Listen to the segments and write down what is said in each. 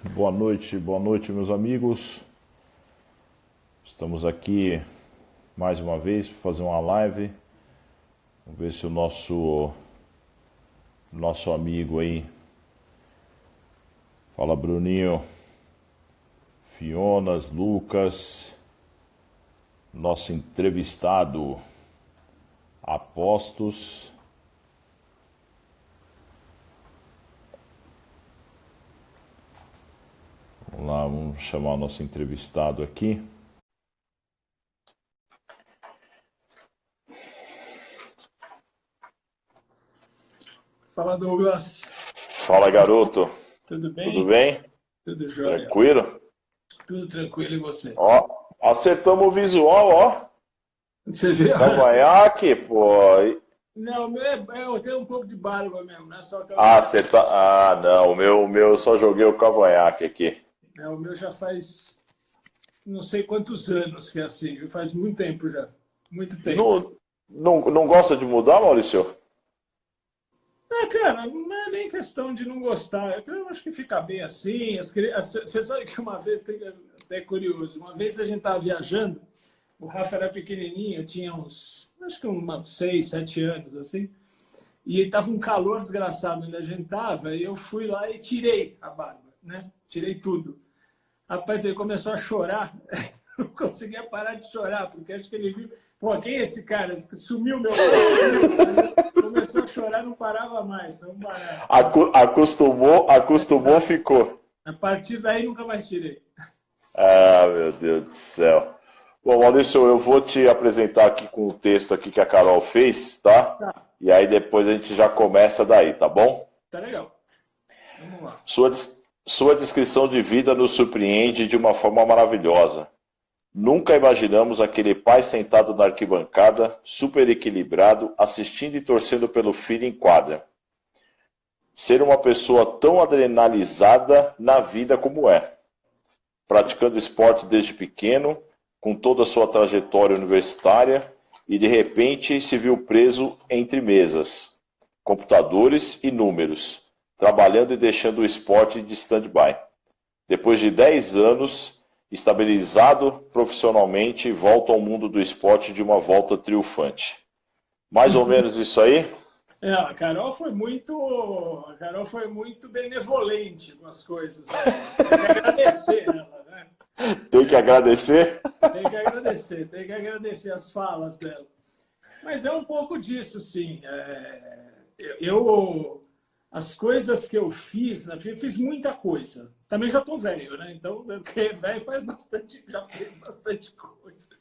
boa noite, meus amigos. Estamos aqui mais uma vez para fazer uma live. Vamos ver se o nosso amigo aí, fala Bruninho, Fionas, Lucas, nosso entrevistado Apostos. Vamos lá, vamos chamar o nosso entrevistado aqui. Fala, Douglas. Fala, garoto. Tudo bem? Tudo bem? Tudo jóia. Tranquilo? Tudo tranquilo, e você? Ó, acertamos o visual, ó. Você viu? Cavanhaque, pô. Não, eu tenho um pouco de barba mesmo, não é só que Você tá. Ah, não, o meu eu só joguei o cavanhaque aqui. o meu já faz não sei quantos anos que é assim, faz muito tempo já. Muito tempo. Não gosta de mudar, Maurício? Cara, não é nem questão de não gostar. É que eu acho que fica bem assim. Você sabe que uma vez, até curioso, uma vez a gente estava viajando, o Rafa era pequenininho, tinha acho que uns 6, 7 anos, assim, e estava um calor desgraçado onde a gente estava, e eu fui lá e tirei a barba, né? Tirei tudo. Rapaz, ele começou a chorar, não conseguia parar de chorar, porque acho que ele viu, pô, quem é esse cara? Sumiu meu pai. Começou a chorar, não parava mais. Vamos parar. Acostumou, ficou. A partir daí, nunca mais tirei. Ah, meu Deus do céu. Bom, Maurício, eu vou te apresentar aqui com o texto aqui que a Carol fez, tá? Tá, E aí depois a gente já começa daí, tá bom? tá legal. Vamos lá. Sua descrição de vida nos surpreende de uma forma maravilhosa. Nunca imaginamos aquele pai sentado na arquibancada, super equilibrado, assistindo e torcendo pelo filho em quadra. Ser uma pessoa tão adrenalizada na vida como é. Praticando esporte desde pequeno, com toda a sua trajetória universitária, e de repente se viu preso entre mesas, computadores e números, trabalhando e deixando o esporte de stand-by. Depois de 10 anos, estabilizado profissionalmente, volta ao mundo do esporte de uma volta triunfante. Mais ou menos isso aí? A Carol foi muito benevolente com as coisas. Tem que agradecer ela, né? Tem que agradecer? Tem que agradecer as falas dela. Mas é um pouco disso, sim. As coisas que eu fiz, né, eu fiz muita coisa. Também já estou velho, né? Então, quem é velho já fez bastante coisa.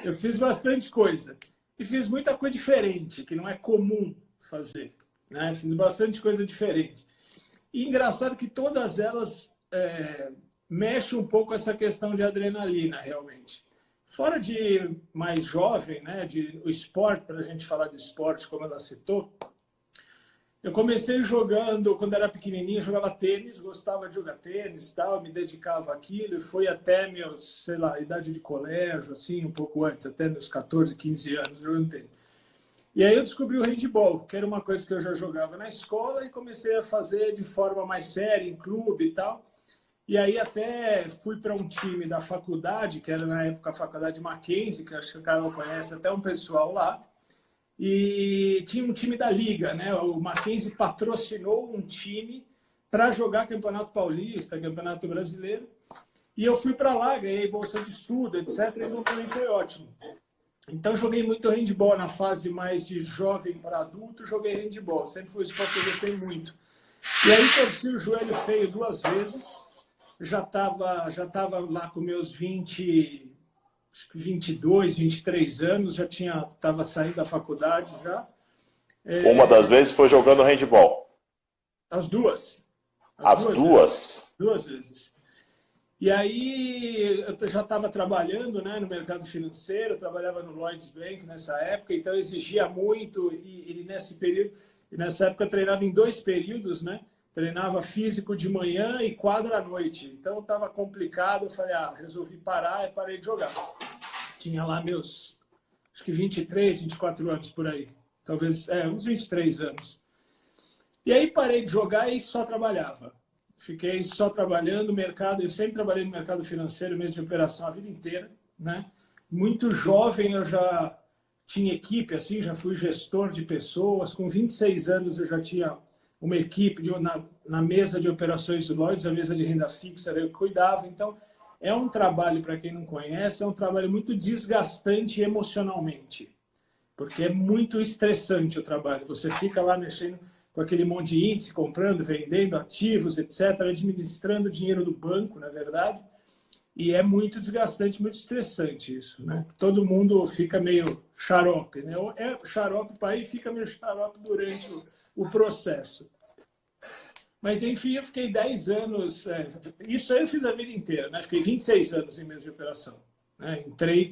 Eu fiz bastante coisa. E fiz muita coisa diferente, que não é comum fazer. Né? Fiz bastante coisa diferente. E engraçado que todas elas mexem um pouco essa questão de adrenalina, realmente. Fora de mais jovem, né, o esporte, para a gente falar de esporte, como ela citou, eu comecei jogando, quando era pequenininho, jogava tênis, gostava de jogar tênis, tal, me dedicava àquilo, e foi até meus, sei lá, idade de colégio, assim, um pouco antes, até meus 14, 15 anos jogando tênis. E aí eu descobri o handball, que era uma coisa que eu já jogava na escola, e comecei a fazer de forma mais séria, em clube e tal. E aí até fui para um time da faculdade, que era na época a faculdade Mackenzie, que acho que a Carol conhece até um pessoal lá, e tinha um time da Liga, né? O Mackenzie patrocinou um time para jogar Campeonato Paulista, Campeonato Brasileiro, e eu fui para lá, ganhei bolsa de estudo, etc., e então também foi ótimo. Então joguei muito handball na fase mais de jovem para adulto, joguei handball, sempre foi um esporte que eu gostei muito. E aí torci o joelho feio 2 vezes, já tava lá com meus 22, 23 anos, estava saindo da faculdade já. Uma das vezes foi jogando handball. As duas. As duas? 2 vezes. E aí eu já estava trabalhando, né, no mercado financeiro, eu trabalhava no Lloyds Bank nessa época, então exigia muito, e nessa época eu treinava em 2 períodos, né? Treinava físico de manhã e quadra à noite. Então estava complicado, eu falei, resolvi parar e parei de jogar. Tinha lá meus, acho que 23, 24 anos por aí. Talvez, uns 23 anos. E aí parei de jogar e só trabalhava. Fiquei só trabalhando no mercado. Eu sempre trabalhei no mercado financeiro, mesmo de operação, a vida inteira, né? Muito jovem eu já tinha equipe, assim, já fui gestor de pessoas. Com 26 anos eu já tinha uma equipe na mesa de operações do Lloyds, a mesa de renda fixa, eu cuidava. Então, é um trabalho, para quem não conhece, é um trabalho muito desgastante emocionalmente, porque é muito estressante o trabalho. Você fica lá mexendo com aquele monte de índice, comprando, vendendo ativos, etc., administrando o dinheiro do banco, na verdade, e é muito desgastante, muito estressante isso, né? Todo mundo fica meio xarope, né? Ou é xarope para ir, fica meio xarope durante o processo. Mas, enfim, eu fiquei 10 anos... isso aí eu fiz a vida inteira, né? Fiquei 26 anos em mesa de operação, né? Entrei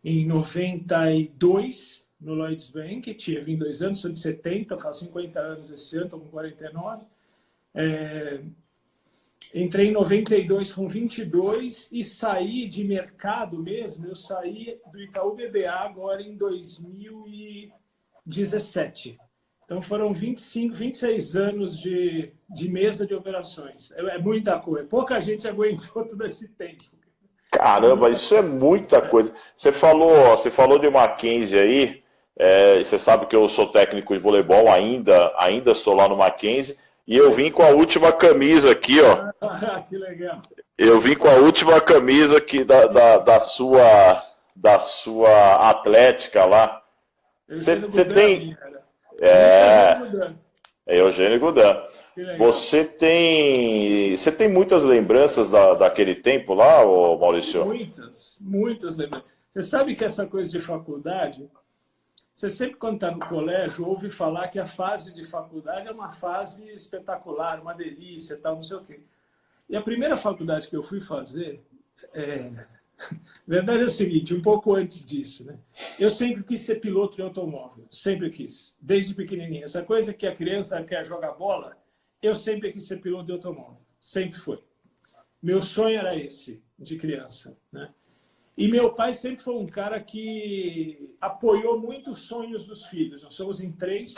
em 92 no Lloyds Bank, tinha 22 anos, sou de 70, faço 50 anos esse ano, estou com 49. Entrei em 92 com 22 e saí de mercado mesmo, eu saí do Itaú BBA agora em 2017. Então foram 25, 26 anos de mesa de operações. É muita coisa. Pouca gente aguentou todo esse tempo. Caramba, isso é muita coisa. Você falou de Mackenzie aí, você sabe que eu sou técnico de voleibol ainda estou lá no Mackenzie, e eu vim com a última camisa aqui, ó. Que legal. Eu vim com a última camisa aqui da sua atlética lá. Você tem... É Eugênio Goudin. Você tem muitas lembranças daquele tempo lá, ô Maurício? Muitas lembranças. Você sabe que essa coisa de faculdade, você sempre, quando está no colégio, ouve falar que a fase de faculdade é uma fase espetacular, uma delícia, tal, não sei o quê. E a primeira faculdade que eu fui fazer, a verdade é o seguinte, um pouco antes disso, né? Eu sempre quis ser piloto de automóvel, sempre quis, desde pequenininho. Essa coisa que a criança quer jogar bola, eu sempre quis ser piloto de automóvel, sempre foi. Meu sonho era esse, de criança, né? E meu pai sempre foi um cara que apoiou muito os sonhos dos filhos. Nós somos em 3,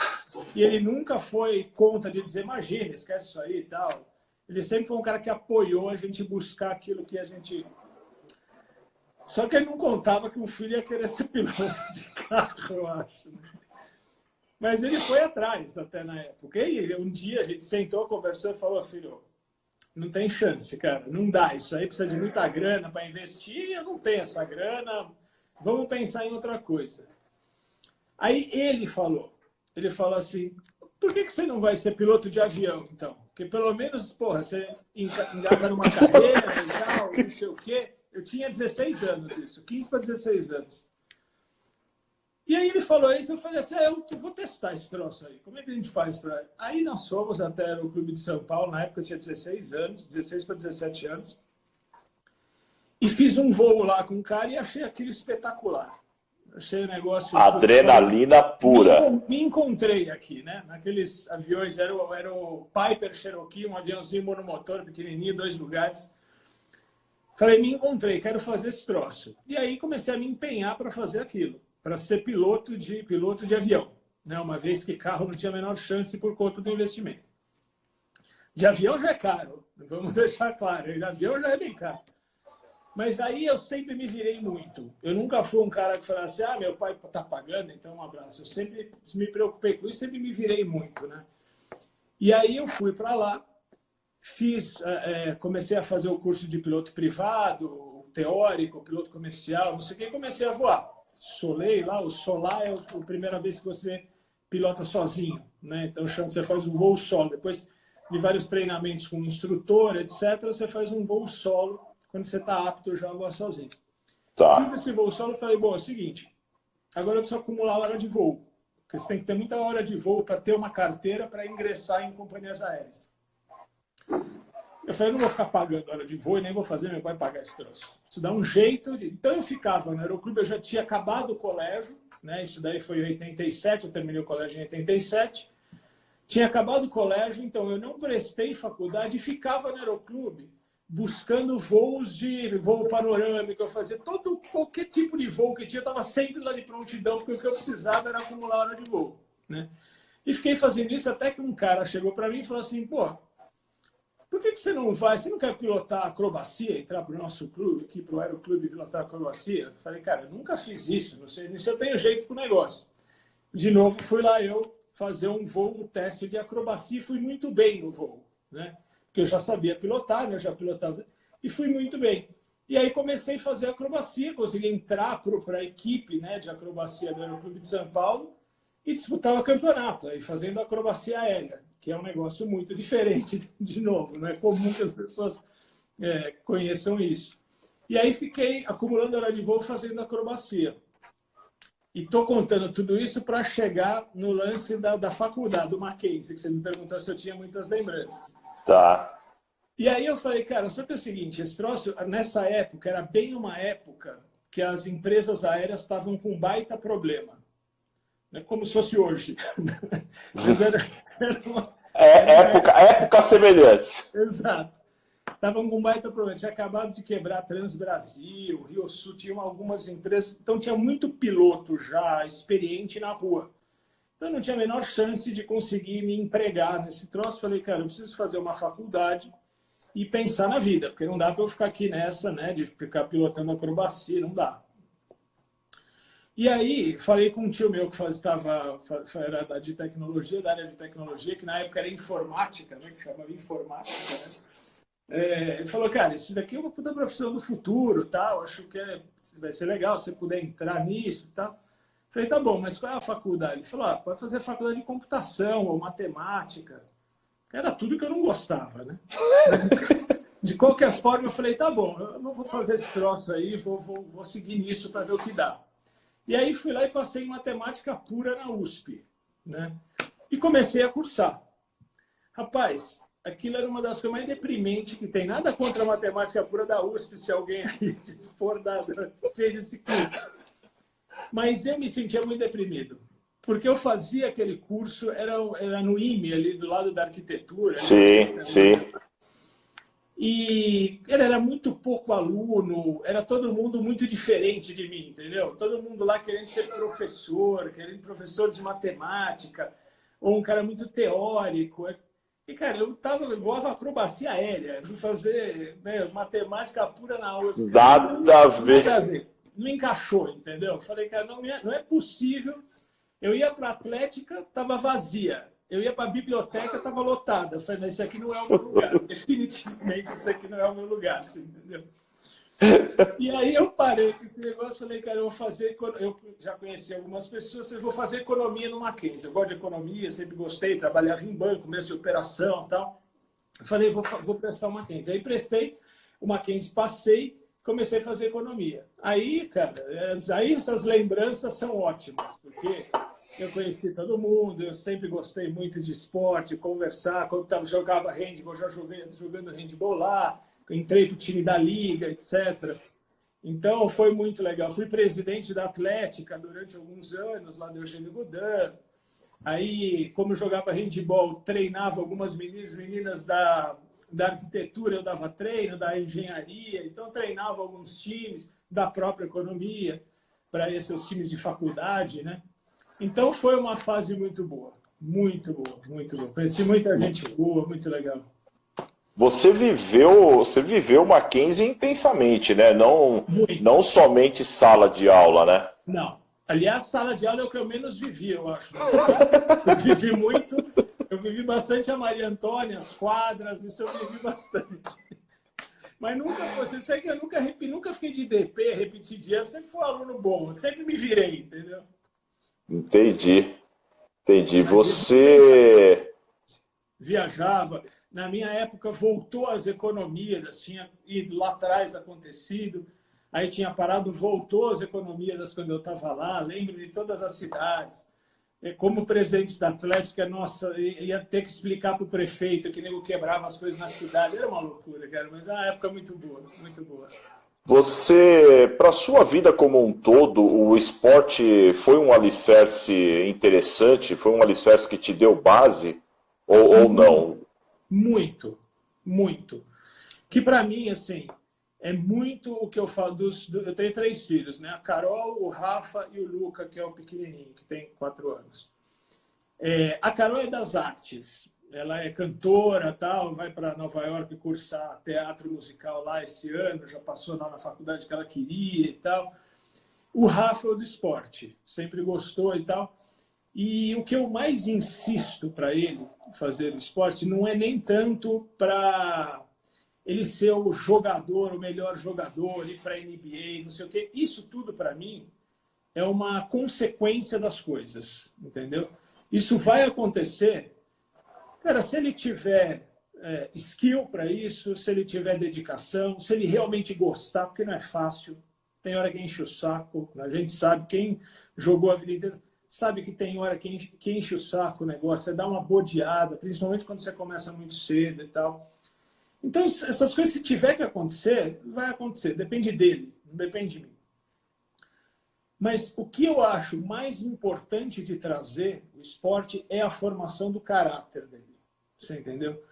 e ele nunca foi contra de dizer, imagina, esquece isso aí e tal. Ele sempre foi um cara que apoiou a gente buscar aquilo que a gente... Só que ele não contava que o filho ia querer ser piloto de carro, eu acho. Mas ele foi atrás até na época. E um dia a gente sentou, conversou e falou, filho, não tem chance, cara, não dá. Isso aí precisa de muita grana para investir, eu não tenho essa grana, vamos pensar em outra coisa. Aí ele falou assim, por que você não vai ser piloto de avião, então? Porque pelo menos, porra, você engata numa carreira e tal, não sei o quê. Eu tinha 16 anos isso, 15 para 16 anos. E aí ele falou isso, eu falei assim, eu vou testar esse troço aí. Como é que a gente faz para... Aí nós fomos até o Clube de São Paulo, na época eu tinha 16 anos, 16 para 17 anos. E fiz um voo lá com um cara e achei aquilo espetacular. Achei o negócio... Adrenalina pura. Me encontrei aqui, né? Naqueles aviões, era o Piper Cherokee, um aviãozinho monomotor, pequenininho, 2 lugares. Falei, me encontrei, quero fazer esse troço. E aí comecei a me empenhar para fazer aquilo, para ser piloto de avião, né? Uma vez que carro não tinha a menor chance por conta do investimento. De avião já é caro, vamos deixar claro, de avião já é bem caro. Mas aí eu sempre me virei muito. Eu nunca fui um cara que falasse, meu pai está pagando, então um abraço. Eu sempre me preocupei com isso, sempre me virei muito, né? E aí eu fui para lá, comecei a fazer o curso de piloto privado, teórico, piloto comercial, não sei o que, e comecei a voar. Solei lá, o solar é a primeira vez que você pilota sozinho, né? Então você faz um voo solo. Depois de vários treinamentos com um instrutor, etc., você faz um voo solo quando você está apto já a voar sozinho. Tá. Fiz esse voo solo e falei, bom, é o seguinte, agora eu preciso acumular hora de voo, porque você tem que ter muita hora de voo para ter uma carteira para ingressar em companhias aéreas. Eu falei, eu não vou ficar pagando hora de voo e nem vou fazer meu pai pagar esse troço. Preciso dar um jeito de... Então eu ficava no aeroclube, eu já tinha acabado o colégio, né? Isso daí foi em 87, eu terminei o colégio em 87. Tinha acabado o colégio, então eu não prestei faculdade e ficava no aeroclube buscando voos de voo panorâmico, eu fazia qualquer tipo de voo que tinha, eu estava sempre lá de prontidão, porque o que eu precisava era acumular hora de voo, né? E fiquei fazendo isso até que um cara chegou para mim e falou assim, pô, por que você não vai? Você não quer pilotar acrobacia, entrar para o nosso clube, aqui para o Aeroclube, pilotar acrobacia? Eu falei, cara, eu nunca fiz isso, não sei nem se eu tenho jeito para o negócio. De novo, fui lá eu fazer um voo, um teste de acrobacia, e fui muito bem no voo, né? Porque eu já sabia pilotar, né? Eu já pilotava, e fui muito bem. E aí comecei a fazer acrobacia, consegui entrar para a equipe, né, de acrobacia do Aeroclube de São Paulo e disputava campeonato, aí fazendo acrobacia aérea, que é um negócio muito diferente, de novo, não é comum que as pessoas conheçam isso. E aí fiquei acumulando hora de voo fazendo acrobacia. E estou contando tudo isso para chegar no lance da faculdade, do Mackenzie, que você me perguntou se eu tinha muitas lembranças. Tá. E aí eu falei, cara, só que é o seguinte, esse troço, nessa época, era bem uma época que as empresas aéreas estavam com um baita problema. Não é como se fosse hoje. Mas era Época semelhante. Exato. Estavam com um baita problema. Tinha acabado de quebrar a Transbrasil, Rio Sul, tinham algumas empresas. Então tinha muito piloto já experiente na rua. Então não tinha a menor chance de conseguir me empregar nesse troço. Falei, cara, eu preciso fazer uma faculdade e pensar na vida, porque não dá para eu ficar aqui nessa, né, de ficar pilotando acrobacia, não dá. E aí, falei com um tio meu que era da área de tecnologia, que na época era informática, né, que chamava informática, né? Ele falou, cara, isso daqui é uma puta profissão do futuro, tal, acho que vai ser legal se você puder entrar nisso, tal. Falei, tá bom, mas qual é a faculdade? Ele falou, pode fazer faculdade de computação ou matemática. Era tudo que eu não gostava, né? De qualquer forma, eu falei, tá bom, eu não vou fazer esse troço aí, vou seguir nisso para ver o que dá. E aí fui lá e passei em matemática pura na USP, né? E comecei a cursar. Rapaz, aquilo era uma das coisas mais deprimentes que tem. Nada contra a matemática pura da USP, se alguém aí fez esse curso. Mas eu me sentia muito deprimido. Porque eu fazia aquele curso, era no IME, ali do lado da arquitetura. Sim, sim. E ele era muito pouco aluno, era todo mundo muito diferente de mim, entendeu? Todo mundo lá querendo ser professor, querendo professor de matemática, ou um cara muito teórico. E, cara, eu voava acrobacia aérea, fui fazer, né, matemática pura na USP. Nada a ver. Nada a ver. Não encaixou, entendeu? Falei, cara, não é possível. Eu ia para a Atlética, estava vazia. Eu ia para a biblioteca, estava lotada. Eu falei, mas isso aqui não é o meu lugar. Definitivamente, isso aqui não é o meu lugar, assim, entendeu? E aí eu parei com esse negócio, falei, cara, eu vou fazer... Eu já conheci algumas pessoas, eu vou fazer economia no Mackenzie. Eu gosto de economia, sempre gostei, trabalhava em banco, mês de operação e tal. Eu falei, vou prestar o Mackenzie. Aí prestei o Mackenzie, passei, comecei a fazer economia. Aí, cara, aí essas lembranças são ótimas, porque eu conheci todo mundo, eu sempre gostei muito de esporte, conversar. Quando jogava handball, já jogando handball lá, entrei para o time da liga, etc. Então, foi muito legal. Fui presidente da Atlética durante alguns anos, lá do Eugênio Goudin. Aí, como eu jogava handball, treinava algumas meninas da arquitetura, eu dava treino, da engenharia. Então, treinava alguns times da própria economia, para esses times de faculdade, né? Então, foi uma fase muito boa. Muito boa, muito boa. Conheci muita gente boa, muito legal. Você viveu Mackenzie intensamente, né? Não somente sala de aula, né? Não. Aliás, sala de aula é o que eu menos vivi, eu acho. Eu vivi muito, eu vivi bastante a Maria Antônia, as quadras, isso eu vivi bastante. Mas nunca foi, você sabe que eu nunca fiquei de DP, repetir de ano, sempre fui um aluno bom, eu sempre me virei, entendeu? Entendi. Você viajava. Na minha época, voltou as economias, tinha ido lá atrás acontecido, aí tinha parado, voltou as economias quando eu estava lá, lembro de todas as cidades. Como presidente da Atlética, nossa, ia ter que explicar para o prefeito que nego quebrava as coisas na cidade. Era uma loucura, cara, mas é uma época muito boa, muito boa. para sua vida como um todo, o esporte foi um alicerce interessante? Foi um alicerce que te deu base? Ou não? Muito, muito. Que para mim, assim, é muito o que eu falo eu tenho 3 filhos, né? A Carol, o Rafa e o Luca, que é o pequenininho, que tem 4 anos. A Carol é das artes. ela é cantora, tal, vai para Nova York cursar teatro musical lá esse ano, já passou lá na faculdade que ela queria e tal. O Rafa é o do esporte, sempre gostou e tal. E o que eu mais insisto para ele fazer o esporte não é nem tanto para ele ser o jogador, o melhor jogador, ir para a NBA, não sei o quê. Isso tudo, para mim, é uma consequência das coisas, entendeu? Isso vai acontecer, cara, se ele tiver skill para isso, se ele tiver dedicação, se ele realmente gostar, porque não é fácil. Tem hora que enche o saco, a gente sabe, quem jogou a vida inteira, sabe que tem hora que enche o saco o negócio, você dá uma bodeada, principalmente quando você começa muito cedo e tal. Então, essas coisas, se tiver que acontecer, vai acontecer, depende dele, não depende de mim. Mas o que eu acho mais importante de trazer o esporte é a formação do caráter dele, você entendeu?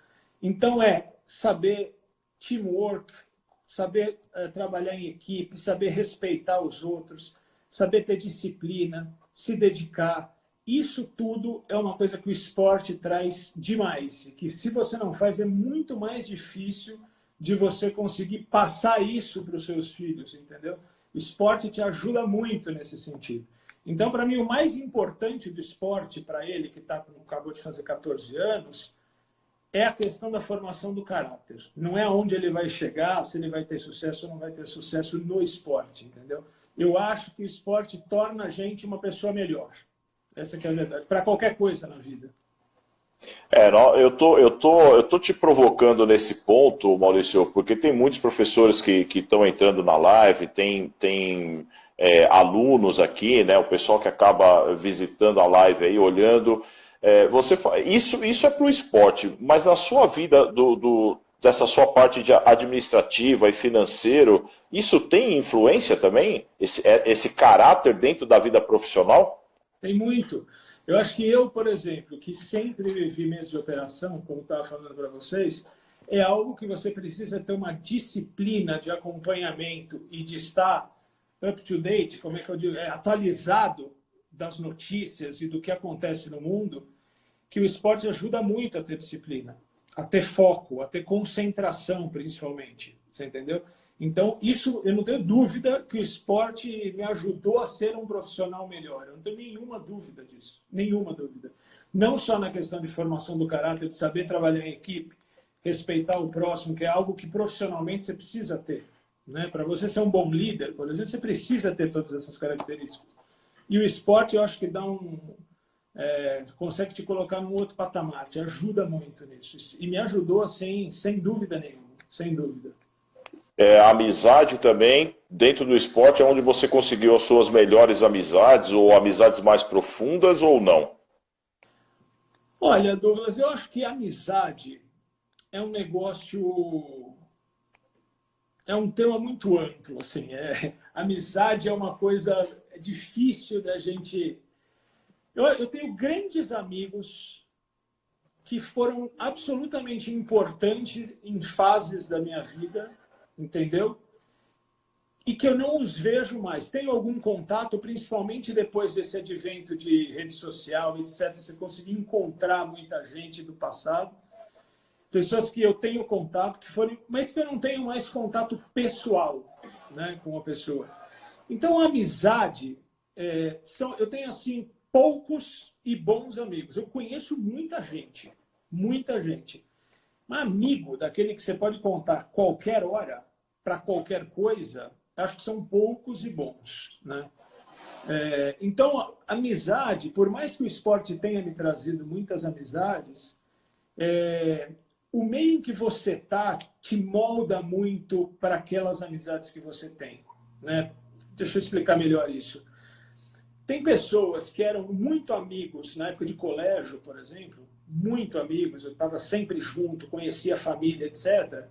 Então, saber teamwork, saber trabalhar em equipe, saber respeitar os outros, saber ter disciplina, se dedicar. Isso tudo é uma coisa que o esporte traz demais. E que se você não faz, é muito mais difícil de você conseguir passar isso para os seus filhos, entendeu? O esporte te ajuda muito nesse sentido. Então, para mim, o mais importante do esporte para ele, que acabou de fazer 14 anos, é a questão da formação do caráter. Não é onde ele vai chegar, se ele vai ter sucesso ou não vai ter sucesso no esporte, entendeu? Eu acho que o esporte torna a gente uma pessoa melhor. Essa que é a verdade. Para qualquer coisa na vida. Não, eu tô te provocando nesse ponto, Maurício, porque tem muitos professores que estão entrando na live, tem alunos aqui, né? O pessoal que acaba visitando a live aí, olhando. Isso é para o esporte, mas na sua vida dessa sua parte administrativa e financeiro, isso tem influência também? Esse caráter dentro da vida profissional? Tem muito. Eu acho que eu, por exemplo, que sempre vivi mesa de operação, como estava falando para vocês, é algo que você precisa ter uma disciplina de acompanhamento e de estar up to date, como é que eu digo, atualizado das notícias e do que acontece no mundo, que o esporte ajuda muito a ter disciplina, a ter foco, a ter concentração, principalmente. Você entendeu? Então, isso, eu não tenho dúvida que o esporte me ajudou a ser um profissional melhor. Eu não tenho nenhuma dúvida disso. Nenhuma dúvida. Não só na questão de formação do caráter, de saber trabalhar em equipe, respeitar o próximo, que é algo que profissionalmente você precisa ter. Né? Para você ser um bom líder, por exemplo, você precisa ter todas essas características. E o esporte, eu acho que dá consegue te colocar num outro patamar, te ajuda muito nisso. E me ajudou, assim, sem dúvida nenhuma. Sem dúvida. A amizade também, dentro do esporte, é onde você conseguiu as suas melhores amizades ou amizades mais profundas ou não? Olha, Douglas, eu acho que a amizade é um negócio, é um tema muito amplo, assim. Amizade é uma coisa difícil da gente... Eu tenho grandes amigos que foram absolutamente importantes em fases da minha vida, entendeu? E que eu não os vejo mais. Tenho algum contato, principalmente depois desse advento de rede social, etc. Você conseguir encontrar muita gente do passado. Pessoas que eu tenho contato, mas que eu não tenho mais contato pessoal, né, com a pessoa. Então, a amizade, eu tenho, assim, poucos e bons amigos. Eu conheço muita gente. Um amigo, daquele que você pode contar qualquer hora, para qualquer coisa, acho que são poucos e bons. Né? Então, amizade, por mais que o esporte tenha me trazido muitas amizades, o meio em que você está te molda muito para aquelas amizades que você tem. Né? Deixa eu explicar melhor isso. Tem pessoas que eram muito amigos, na época de colégio, por exemplo, muito amigos, eu estava sempre junto, conhecia a família, etc.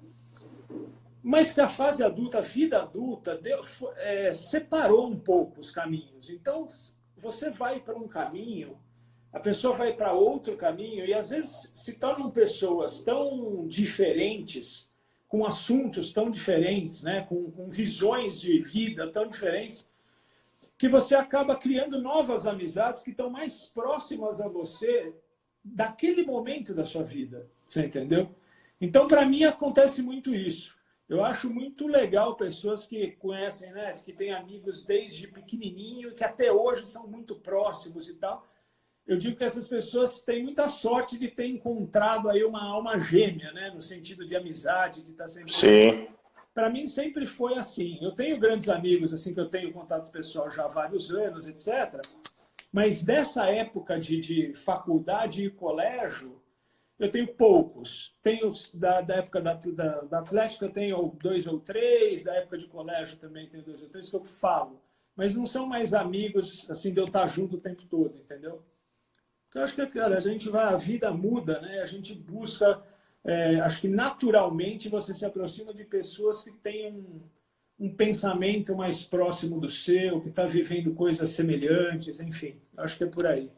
Mas que a fase adulta, a vida adulta, separou um pouco os caminhos. Então, você vai para um caminho, a pessoa vai para outro caminho, e às vezes se tornam pessoas tão diferentes, com assuntos tão diferentes, né? com visões de vida tão diferentes, que você acaba criando novas amizades que estão mais próximas a você daquele momento da sua vida, você entendeu? Então, para mim, acontece muito isso. Eu acho muito legal pessoas que conhecem, né, que têm amigos desde pequenininho, que até hoje são muito próximos e tal. Eu digo que essas pessoas têm muita sorte de ter encontrado aí uma alma gêmea, né, no sentido de amizade, de estar sempre... Sim. Para mim sempre foi assim. Eu tenho grandes amigos, assim, que eu tenho contato pessoal já há vários anos, etc. Mas dessa época de faculdade e colégio, eu tenho poucos. Tenho da época da Atlética, eu tenho 2 ou 3, da época de colégio também tenho 2 ou 3 que eu falo. Mas não são mais amigos, assim, de eu estar junto o tempo todo, entendeu? Eu acho que, cara, a vida muda, né? A gente busca, acho que naturalmente você se aproxima de pessoas que têm um pensamento mais próximo do seu, que está vivendo coisas semelhantes, enfim, acho que é por aí.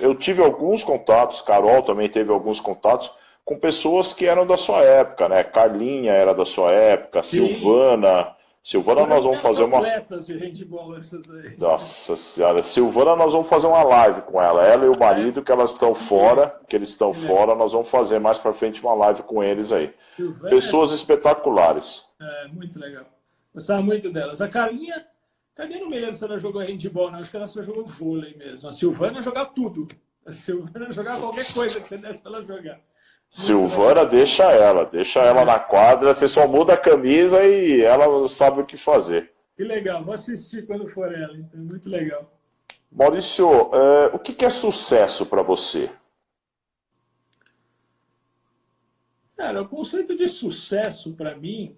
Eu tive alguns contatos, Carol também teve alguns contatos com pessoas que eram da sua época, né? Carlinha era da sua época, Sim, Silvana foram nós vamos minhas fazer uma... atletas de handball, essas aí. Nossa senhora, Silvana, nós vamos fazer uma live com ela. Ela e o É, marido, que elas estão fora, que eles estão que legal. fora, nós vamos fazer mais para frente uma live com eles aí. Silvana Pessoas espetaculares. muito legal. Gostava muito delas. A Carlinha não me lembro se ela jogou handball, não. Acho que ela só jogou vôlei mesmo. A Silvana jogava tudo. A Silvana jogava qualquer coisa que você desse para ela jogar. Muito Silvana, legal. deixa ela na quadra, você só muda a camisa e ela sabe o que fazer. Que legal. Vou assistir quando for ela. Então, muito legal. Maurício, o que é sucesso para você? Cara, o conceito de sucesso, para mim,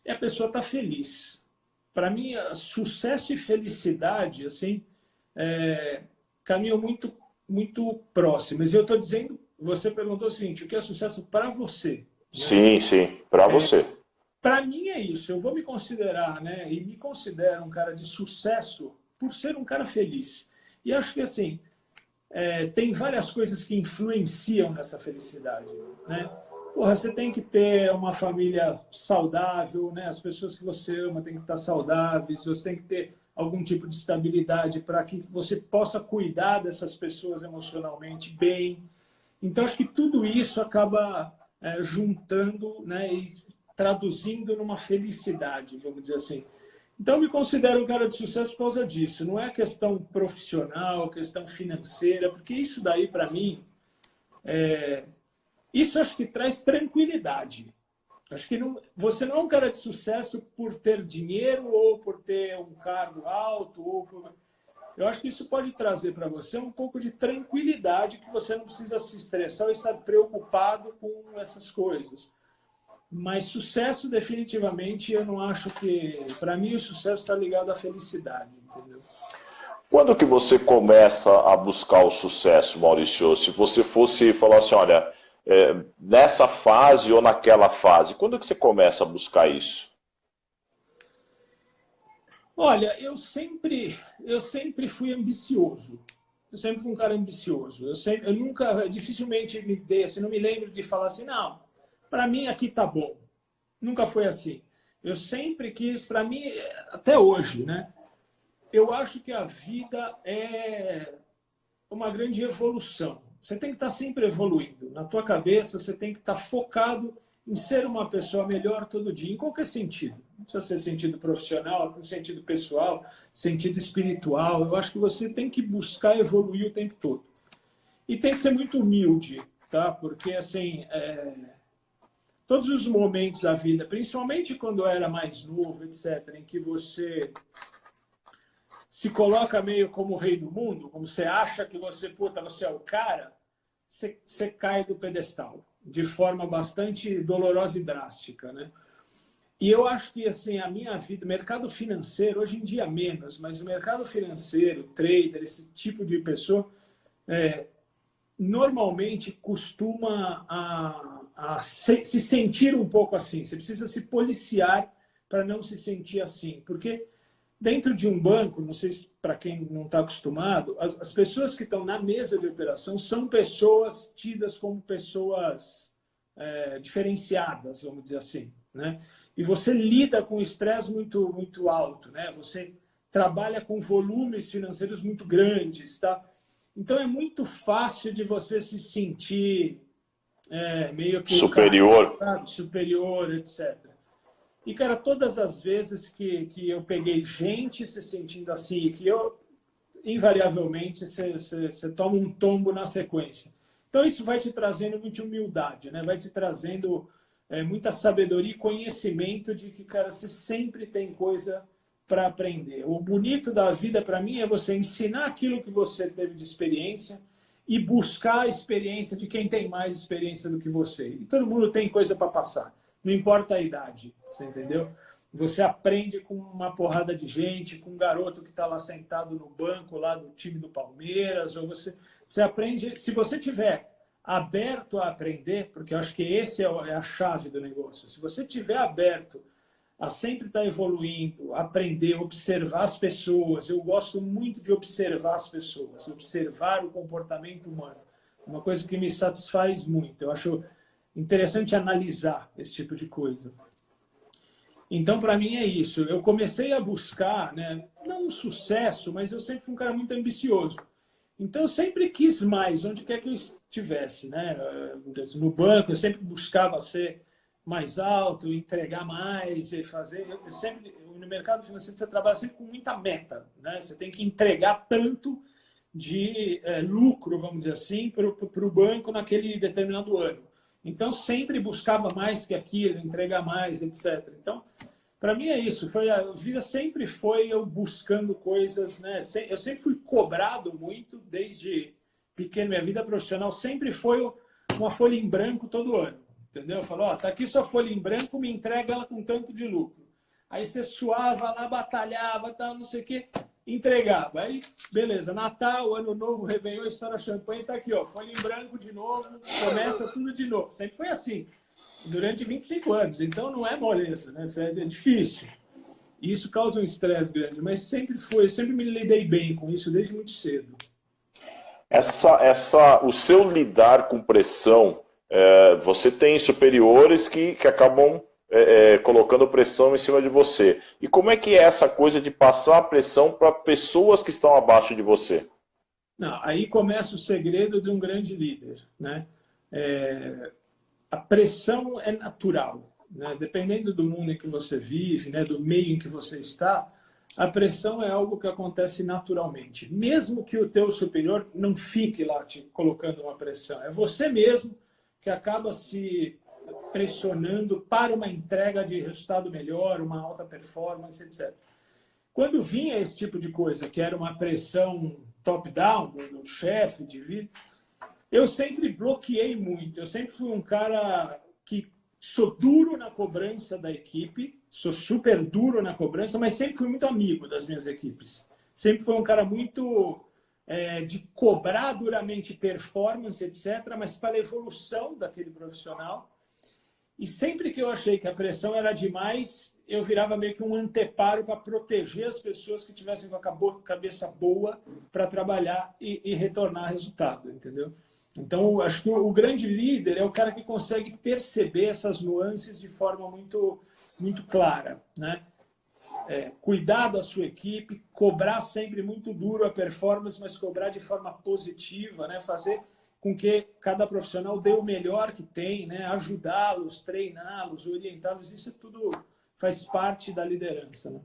é a pessoa estar feliz. Para mim, sucesso e felicidade, assim, caminham muito, muito próximos. E eu estou dizendo, você perguntou o seguinte, o que é sucesso para você? Né? Sim, sim, para você. Para mim é isso. Eu vou me considerar, né? E me considero um cara de sucesso por ser um cara feliz. E acho que, assim, tem várias coisas que influenciam nessa felicidade, né? Porra, você tem que ter uma família saudável, né? As pessoas que você ama têm que estar saudáveis, você tem que ter algum tipo de estabilidade para que você possa cuidar dessas pessoas emocionalmente bem. Então, acho que tudo isso acaba juntando, né, e traduzindo numa felicidade, vamos dizer assim. Então, eu me considero um cara de sucesso por causa disso. Não é questão profissional, questão financeira, porque isso daí, para mim, isso acho que traz tranquilidade. Acho que você não é um cara de sucesso por ter dinheiro ou por ter um cargo alto. Eu acho que isso pode trazer para você um pouco de tranquilidade, que você não precisa se estressar ou estar preocupado com essas coisas. Mas sucesso, definitivamente, eu não acho que... Para mim, o sucesso está ligado à felicidade, entendeu? Quando que você começa a buscar o sucesso, Maurício? Se você fosse falar assim, olha, nessa fase ou naquela fase, quando que você começa a buscar isso? Olha, eu sempre fui ambicioso. Eu sempre fui um cara ambicioso. Eu nunca, dificilmente me dei, assim, não me lembro de falar assim, não, para mim aqui tá bom. Nunca foi assim. Eu sempre quis, para mim, até hoje, né? Eu acho que a vida é uma grande evolução. Você tem que estar sempre evoluindo. Na tua cabeça, você tem que estar focado em ser uma pessoa melhor todo dia, em qualquer sentido. Não precisa ser sentido profissional, sentido pessoal, sentido espiritual. Eu acho que você tem que buscar evoluir o tempo todo. E tem que ser muito humilde, tá? Porque, assim, todos os momentos da vida, principalmente quando eu era mais novo, etc., em que você se coloca meio como o rei do mundo, como você acha que você, puta, você é o cara, você cai do pedestal de forma bastante dolorosa e drástica, né? E eu acho que, assim, a minha vida, mercado financeiro, hoje em dia menos, mas o mercado financeiro, trader, esse tipo de pessoa, normalmente costuma se sentir um pouco assim. Você precisa se policiar para não se sentir assim, porque dentro de um banco, não sei se para quem não está acostumado, as pessoas que estão na mesa de operação são pessoas tidas como pessoas diferenciadas, vamos dizer assim, né? E você lida com estresse muito alto, né? Você trabalha com volumes financeiros muito grandes, tá? Então é muito fácil de você se sentir meio que superior, cara, sabe? Superior, etc. E, cara, todas as vezes que eu peguei gente se sentindo assim, que eu, invariavelmente, você toma um tombo na sequência. Então, isso vai te trazendo muita humildade, né? Vai te trazendo muita sabedoria e conhecimento de que, cara, você sempre tem coisa para aprender. O bonito da vida, para mim, é você ensinar aquilo que você teve de experiência e buscar a experiência de quem tem mais experiência do que você. E todo mundo tem coisa para passar. Não importa a idade, você entendeu? Você aprende com uma porrada de gente, com um garoto que está lá sentado no banco lá do time do Palmeiras, ou você aprende, se você tiver aberto a aprender, porque eu acho que esse é a chave do negócio, se você tiver aberto a sempre estar evoluindo, aprender, observar as pessoas, eu gosto muito de observar as pessoas, observar o comportamento humano, uma coisa que me satisfaz muito, eu acho interessante analisar esse tipo de coisa. Então, para mim, é isso. Eu comecei a buscar, né, não um sucesso, mas eu sempre fui um cara muito ambicioso. Então, eu sempre quis mais, onde quer que eu estivesse. Né? No banco, eu sempre buscava ser mais alto, entregar mais, e fazer... no mercado financeiro, você trabalha sempre com muita meta. Né? Você tem que entregar tanto de lucro, vamos dizer assim, para o banco naquele determinado ano. Então, sempre buscava mais que aquilo, entregar mais, etc. Então, para mim é isso. A vida sempre foi eu buscando coisas, né? Eu sempre fui cobrado muito, desde pequeno. Minha vida profissional sempre foi uma folha em branco todo ano, entendeu? Falou, ó, tá aqui sua folha em branco, me entrega ela com tanto de lucro. Aí você suava lá, batalhava, tal, não sei o quê, entregava. Aí, beleza, Natal, Ano Novo, Réveillon, História Champanhe, tá aqui, ó, folha em branco de novo, começa tudo de novo. Sempre foi assim, durante 25 anos. Então, não é moleza, né? É difícil. E isso causa um estresse grande, mas sempre foi, sempre me lidei bem com isso desde muito cedo. O seu lidar com pressão, você tem superiores que acabam colocando pressão em cima de você. E como é que é essa coisa de passar a pressão para pessoas que estão abaixo de você? Não, aí começa o segredo de um grande líder, né? A pressão é natural, né? Dependendo do mundo em que você vive, né? Do meio em que você está, a pressão é algo que acontece naturalmente. Mesmo que o teu superior não fique lá te colocando uma pressão, é você mesmo que acaba se pressionando para uma entrega de resultado melhor, uma alta performance, etc. Quando vinha esse tipo de coisa, que era uma pressão top-down, do chefe, de vida, eu sempre bloqueei muito. Eu sempre fui um cara que sou duro na cobrança da equipe, sou super duro na cobrança, mas sempre fui muito amigo das minhas equipes. Sempre fui um cara muito de cobrar duramente performance, etc., mas para a evolução daquele profissional. E sempre que eu achei que a pressão era demais, eu virava meio que um anteparo para proteger as pessoas que tivessem com a cabeça boa para trabalhar e retornar resultado, entendeu? Então, acho que o grande líder é o cara que consegue perceber essas nuances de forma muito, muito clara, né? Cuidar da sua equipe, cobrar sempre muito duro a performance, mas cobrar de forma positiva, né? Fazer com que cada profissional dê o melhor que tem, né? Ajudá-los, treiná-los, orientá-los, isso tudo faz parte da liderança, né?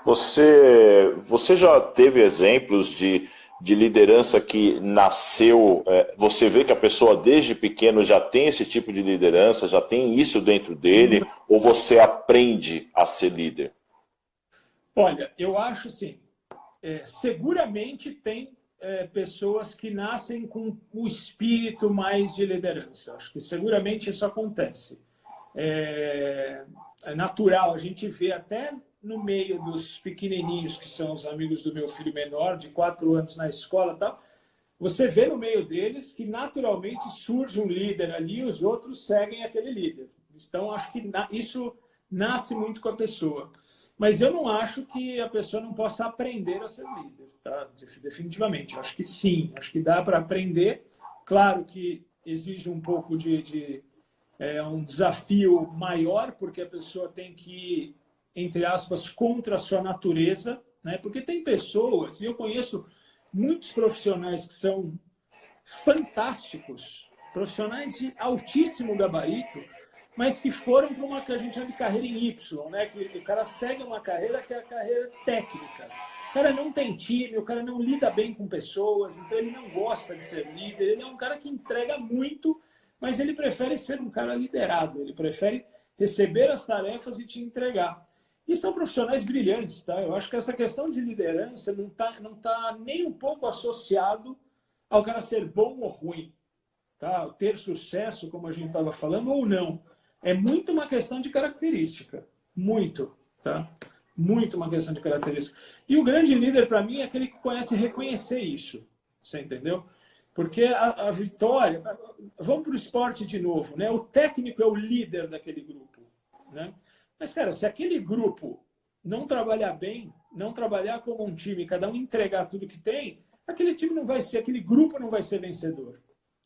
Você já teve exemplos de liderança que nasceu, você vê que a pessoa desde pequeno já tem esse tipo de liderança, já tem isso dentro dele, ou você aprende a ser líder? Olha, eu acho assim, seguramente tem pessoas que nascem com o espírito mais de liderança. Acho que seguramente isso acontece. É natural, a gente vê até no meio dos pequenininhos, que são os amigos do meu filho menor, de 4 anos na escola e tal, você vê no meio deles que naturalmente surge um líder ali e os outros seguem aquele líder. Então, acho que isso nasce muito com a pessoa. Mas eu não acho que a pessoa não possa aprender a ser líder, tá? Definitivamente. Eu acho que sim, acho que dá para aprender. Claro que exige um pouco de um desafio maior, porque a pessoa tem que ir, entre aspas, contra a sua natureza, né? Porque tem pessoas, e eu conheço muitos profissionais que são fantásticos, profissionais de altíssimo gabarito, mas que foram para uma que a gente chama de carreira em Y, né? Que o cara segue uma carreira que é a carreira técnica. O cara não tem time, o cara não lida bem com pessoas, então ele não gosta de ser líder, ele é um cara que entrega muito, mas ele prefere ser um cara liderado, ele prefere receber as tarefas e te entregar. E são profissionais brilhantes, tá? Eu acho que essa questão de liderança não tá nem um pouco associado ao cara ser bom ou ruim, tá? Ter sucesso, como a gente estava falando, ou não. É muito uma questão de característica. Muito, tá? Muito uma questão de característica. E o grande líder, para mim, é aquele que conhece reconhecer isso. Você entendeu? Porque a vitória... Vamos para o esporte de novo, né? O técnico é o líder daquele grupo, né? Mas, cara, se aquele grupo não trabalhar bem, não trabalhar como um time, cada um entregar tudo que tem, aquele time não vai ser, aquele grupo não vai ser vencedor.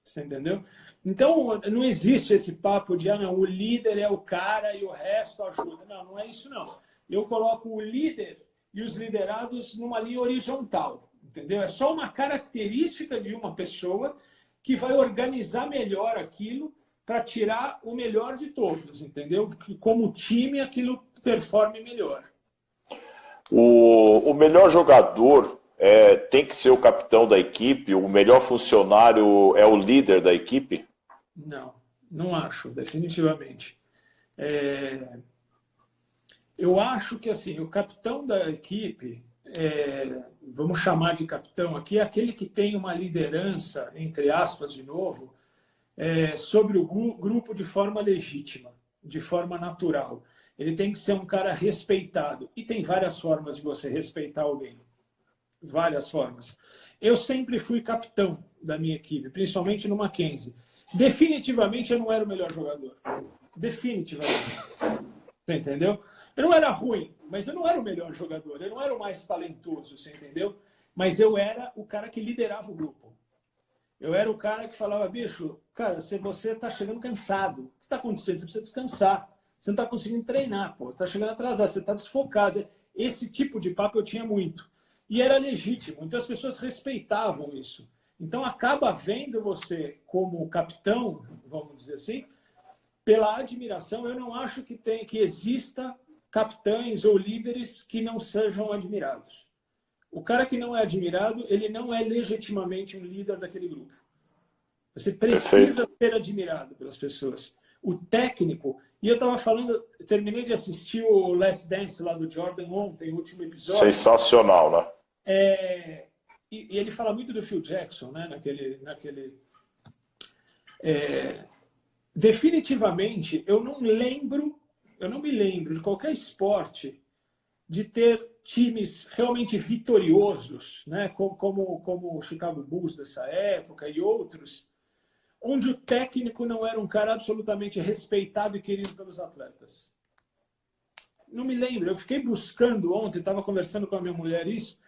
Você entendeu? Então, não existe esse papo de, não, o líder é o cara e o resto ajuda. Não, não é isso, não. Eu coloco o líder e os liderados numa linha horizontal, entendeu? É só uma característica de uma pessoa que vai organizar melhor aquilo para tirar o melhor de todos, entendeu? Que como time aquilo performe melhor. O melhor jogador tem que ser o capitão da equipe, o melhor funcionário é o líder da equipe? Não, não acho, definitivamente. Eu acho que assim, o capitão da equipe, vamos chamar de capitão aqui, é aquele que tem uma liderança, entre aspas, de novo, sobre o grupo de forma legítima, de forma natural. Ele tem que ser um cara respeitado. E tem várias formas de você respeitar alguém. Várias formas. Eu sempre fui capitão da minha equipe, principalmente no Mackenzie. Definitivamente eu não era o melhor jogador. Definitivamente. Você entendeu? Eu não era ruim, mas eu não era o melhor jogador. Eu não era o mais talentoso, você entendeu? Mas eu era o cara que liderava o grupo. Eu era o cara que falava, bicho, cara, se você está chegando cansado, o que está acontecendo? Você precisa descansar. Você não está conseguindo treinar, pô. Está chegando atrasado, você está desfocado. Esse tipo de papo eu tinha muito. E era legítimo. Então as pessoas respeitavam isso. Então acaba vendo você como capitão, vamos dizer assim, pela admiração. Eu não acho que exista capitães ou líderes que não sejam admirados. O cara que não é admirado, ele não é legitimamente um líder daquele grupo. Você precisa ser admirado pelas pessoas. O técnico... E eu estava falando, terminei de assistir o Last Dance lá do Jordan ontem, o último episódio. Sensacional, né? E ele fala muito do Phil Jackson, né? Definitivamente, eu não me lembro de qualquer esporte de ter times realmente vitoriosos, né? como o Chicago Bulls dessa época e outros, onde o técnico não era um cara absolutamente respeitado e querido pelos atletas. Não me lembro. Eu fiquei buscando ontem, estava conversando com a minha mulher isso,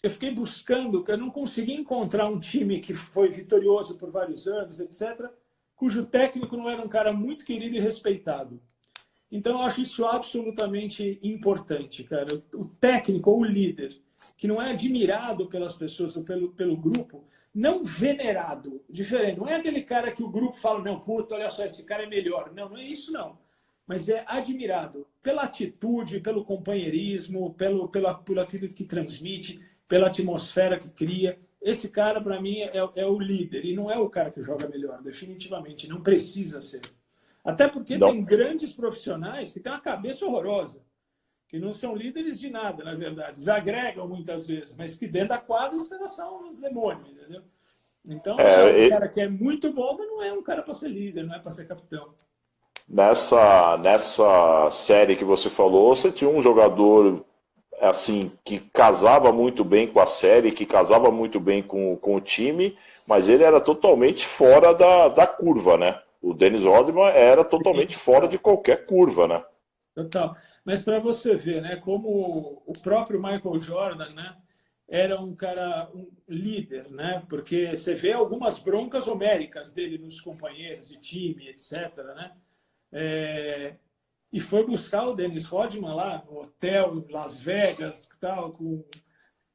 eu fiquei buscando, que eu não consegui encontrar um time que foi vitorioso por vários anos, etc., cujo técnico não era um cara muito querido e respeitado. Então, eu acho isso absolutamente importante, cara. O técnico ou o líder, que não é admirado pelas pessoas ou pelo grupo, não venerado, diferente. Não é aquele cara que o grupo fala, não, puta, olha só, esse cara é melhor. Não, não é isso, não. Mas é admirado pela atitude, pelo companheirismo, pelo aquilo que transmite, pela atmosfera que cria. Esse cara, para mim, é o líder. E não é o cara que joga melhor, definitivamente. Não precisa ser. Até porque Não. tem grandes profissionais que têm uma cabeça horrorosa, que não são líderes de nada, na verdade. Desagregam muitas vezes, mas que dentro da quadra os caras são uns demônios, entendeu? Então, é um cara que é muito bom, mas não é um cara para ser líder, não é para ser capitão. Nessa série que você falou, você tinha um jogador assim que casava muito bem com a série, que casava muito bem com o time, mas ele era totalmente fora da curva, né? O Dennis Rodman era totalmente fora de qualquer curva, né? Total. Mas para você ver, né, como o próprio Michael Jordan, né, era um cara, um líder, né? Porque você vê algumas broncas homéricas dele nos companheiros de time, etc, né? E foi buscar o Dennis Rodman lá no hotel em Las Vegas, tal,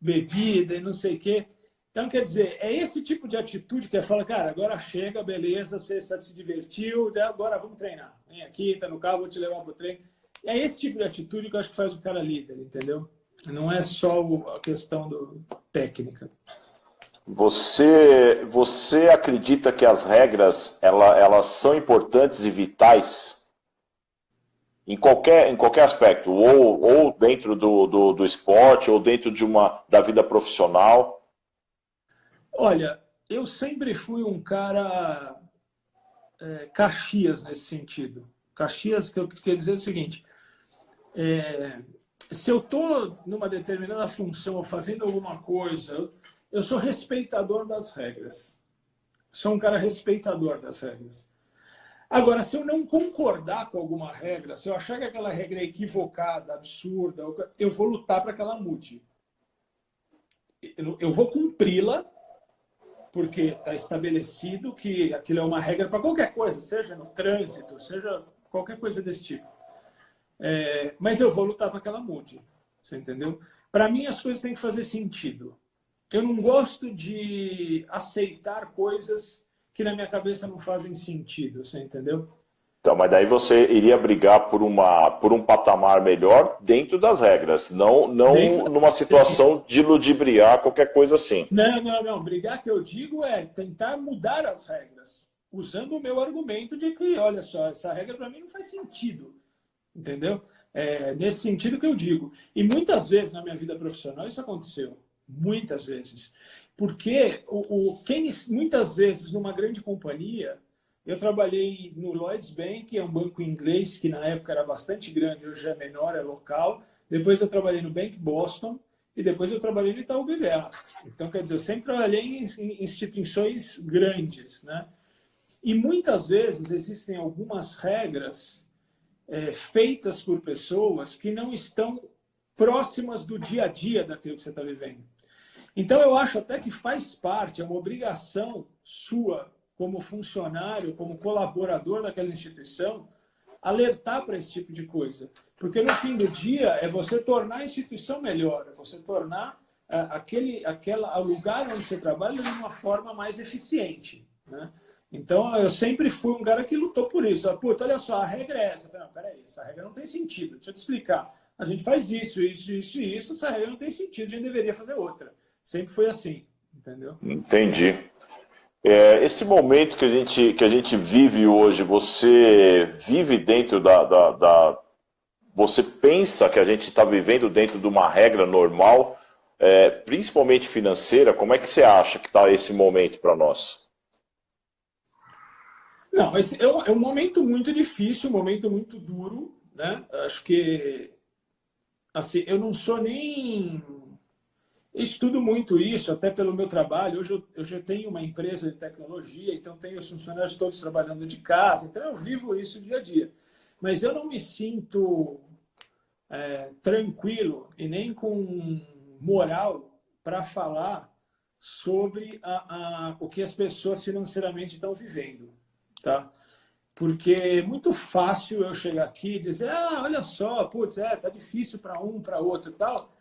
bebida e não sei o quê. Então, quer dizer, é esse tipo de atitude que fala, cara, agora chega, beleza, você se divertiu, agora vamos treinar. Vem aqui, tá no carro, vou te levar pro treino. É esse tipo de atitude que eu acho que faz o cara líder, entendeu? Não é só a questão técnica. Você acredita que as regras elas são importantes e vitais em qualquer aspecto, ou dentro do esporte, ou dentro da vida profissional? Olha, eu sempre fui um cara Caxias nesse sentido. Caxias, que eu quero dizer é o seguinte, se eu estou numa determinada função ou fazendo alguma coisa, eu sou respeitador das regras. Sou um cara respeitador das regras. Agora, se eu não concordar com alguma regra, se eu achar que aquela regra é equivocada, absurda, eu vou lutar para que ela mude. Eu vou cumpri-la, porque está estabelecido que aquilo é uma regra para qualquer coisa, seja no trânsito, seja qualquer coisa desse tipo. Mas eu vou lutar para que ela mude, você entendeu? Para mim, as coisas têm que fazer sentido. Eu não gosto de aceitar coisas que na minha cabeça não fazem sentido, você entendeu? Então, mas daí você iria brigar por um patamar melhor dentro das regras, não numa situação de ludibriar, qualquer coisa assim. Não. Brigar que eu digo é tentar mudar as regras, usando o meu argumento de que, olha só, essa regra para mim não faz sentido, entendeu? Nesse sentido que eu digo. E muitas vezes na minha vida profissional isso aconteceu, muitas vezes. Porque muitas vezes numa grande companhia, eu trabalhei no Lloyds Bank, que é um banco inglês que na época era bastante grande, hoje é menor, é local. Depois eu trabalhei no Bank Boston e depois eu trabalhei no Itaú BBA. Então, quer dizer, eu sempre trabalhei em instituições grandes, né? E muitas vezes existem algumas regras feitas por pessoas que não estão próximas do dia a dia daquilo que você está vivendo. Então, eu acho até que faz parte, é uma obrigação sua, como funcionário, como colaborador daquela instituição, alertar para esse tipo de coisa. Porque, no fim do dia, é você tornar a instituição melhor, é você tornar o lugar onde você trabalha de uma forma mais eficiente, né? Então, eu sempre fui um cara que lutou por isso. Puta, olha só, a regra é essa. Não, peraí, essa regra não tem sentido. Deixa eu te explicar. A gente faz isso, essa regra não tem sentido, a gente deveria fazer outra. Sempre foi assim, entendeu? Entendi. Esse momento que a gente vive hoje, você vive dentro você pensa que a gente está vivendo dentro de uma regra normal, principalmente financeira? Como é que você acha que está esse momento para nós? Não, esse é um momento muito difícil, um momento muito duro, né? Acho que assim, eu não sou nem... Eu estudo muito isso, até pelo meu trabalho. Hoje eu já tenho uma empresa de tecnologia, então tenho os funcionários todos trabalhando de casa, então eu vivo isso dia a dia. Mas eu não me sinto tranquilo e nem com moral para falar sobre o que as pessoas financeiramente estão vivendo, tá? Porque é muito fácil eu chegar aqui e dizer, olha só, putz, tá difícil para um, para outro e tal,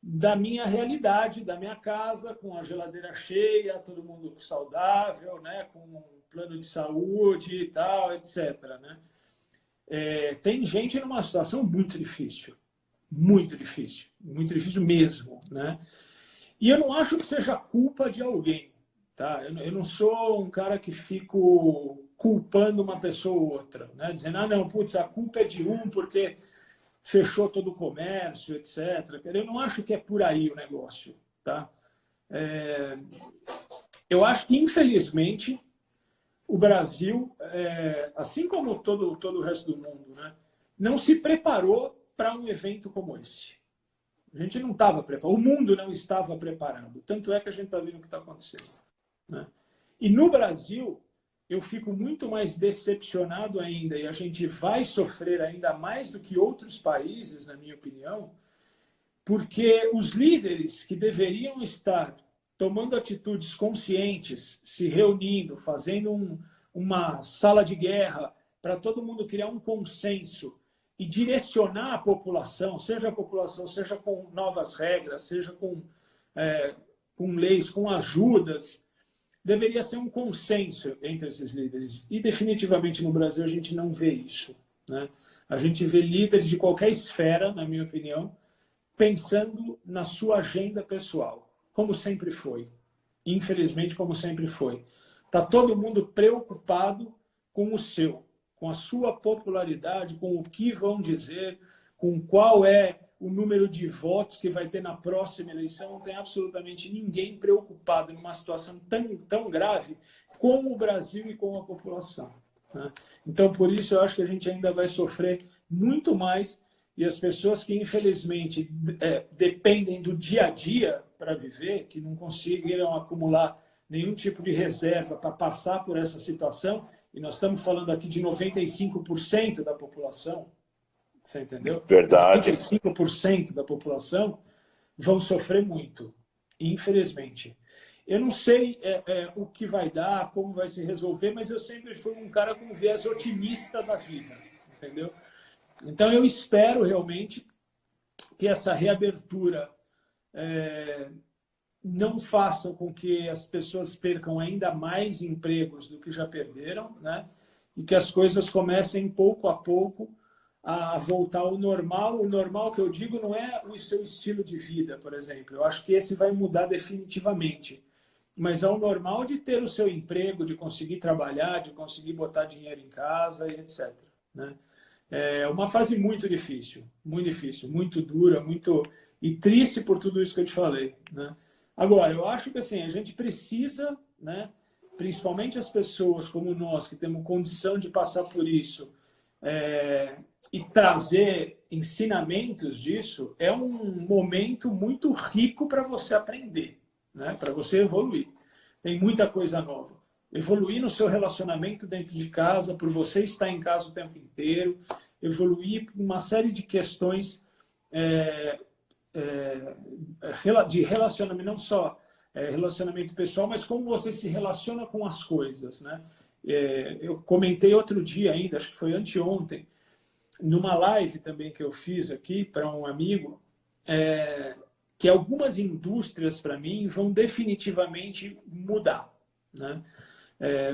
da minha realidade, da minha casa, com a geladeira cheia, todo mundo saudável, né, com um plano de saúde e tal, etc., né? Tem gente numa situação muito difícil mesmo, né? E eu não acho que seja culpa de alguém, tá? Eu não sou um cara que fico culpando uma pessoa ou outra, né? Dizendo, não, putz, a culpa é de um porque fechou todo o comércio, etc. Eu não acho que é por aí o negócio, tá? Eu acho que, infelizmente, o Brasil, assim como todo o resto do mundo, né, não se preparou para um evento como esse. A gente não estava preparado, o mundo não estava preparado. Tanto é que a gente está vendo o que está acontecendo, né? E no Brasil, eu fico muito mais decepcionado ainda, e a gente vai sofrer ainda mais do que outros países, na minha opinião, porque os líderes que deveriam estar tomando atitudes conscientes, se reunindo, fazendo uma sala de guerra para todo mundo criar um consenso e direcionar a população, seja com novas regras, seja com com leis, com ajudas, deveria ser um consenso entre esses líderes. E definitivamente no Brasil a gente não vê isso, né? A gente vê líderes de qualquer esfera, na minha opinião, pensando na sua agenda pessoal, como sempre foi. Infelizmente, como sempre foi. Está todo mundo preocupado com o seu, com a sua popularidade, com o que vão dizer, com qual é o número de votos que vai ter na próxima eleição. Não tem absolutamente ninguém preocupado numa situação tão grave como o Brasil e com a população, né? Então, por isso, eu acho que a gente ainda vai sofrer muito mais, e as pessoas que, infelizmente, dependem do dia a dia para viver, que não conseguiram acumular nenhum tipo de reserva para passar por essa situação, e nós estamos falando aqui de 95% da população, você entendeu? Verdade. 95% da população vão sofrer muito, infelizmente. Eu não sei o que vai dar, como vai se resolver, mas eu sempre fui um cara com um viés otimista da vida, entendeu? Então, eu espero realmente que essa reabertura não faça com que as pessoas percam ainda mais empregos do que já perderam, né? E que as coisas comecem pouco a pouco a voltar ao normal. O normal que eu digo não é o seu estilo de vida, por exemplo. Eu acho que esse vai mudar definitivamente. Mas é o normal de ter o seu emprego, de conseguir trabalhar, de conseguir botar dinheiro em casa e etc., né? É uma fase muito difícil, muito dura, muito e triste por tudo isso que eu te falei, né? Agora, eu acho que assim, a gente precisa, né, principalmente as pessoas como nós, que temos condição de passar por isso, e trazer ensinamentos disso, é um momento muito rico para você aprender, né, para você evoluir. Tem muita coisa nova. Evoluir no seu relacionamento dentro de casa, por você estar em casa o tempo inteiro, evoluir uma série de questões de relacionamento, não só relacionamento pessoal, mas como você se relaciona com as coisas, né? Eu comentei outro dia ainda, acho que foi anteontem, numa live também que eu fiz aqui para um amigo, que algumas indústrias, para mim, vão definitivamente mudar, né?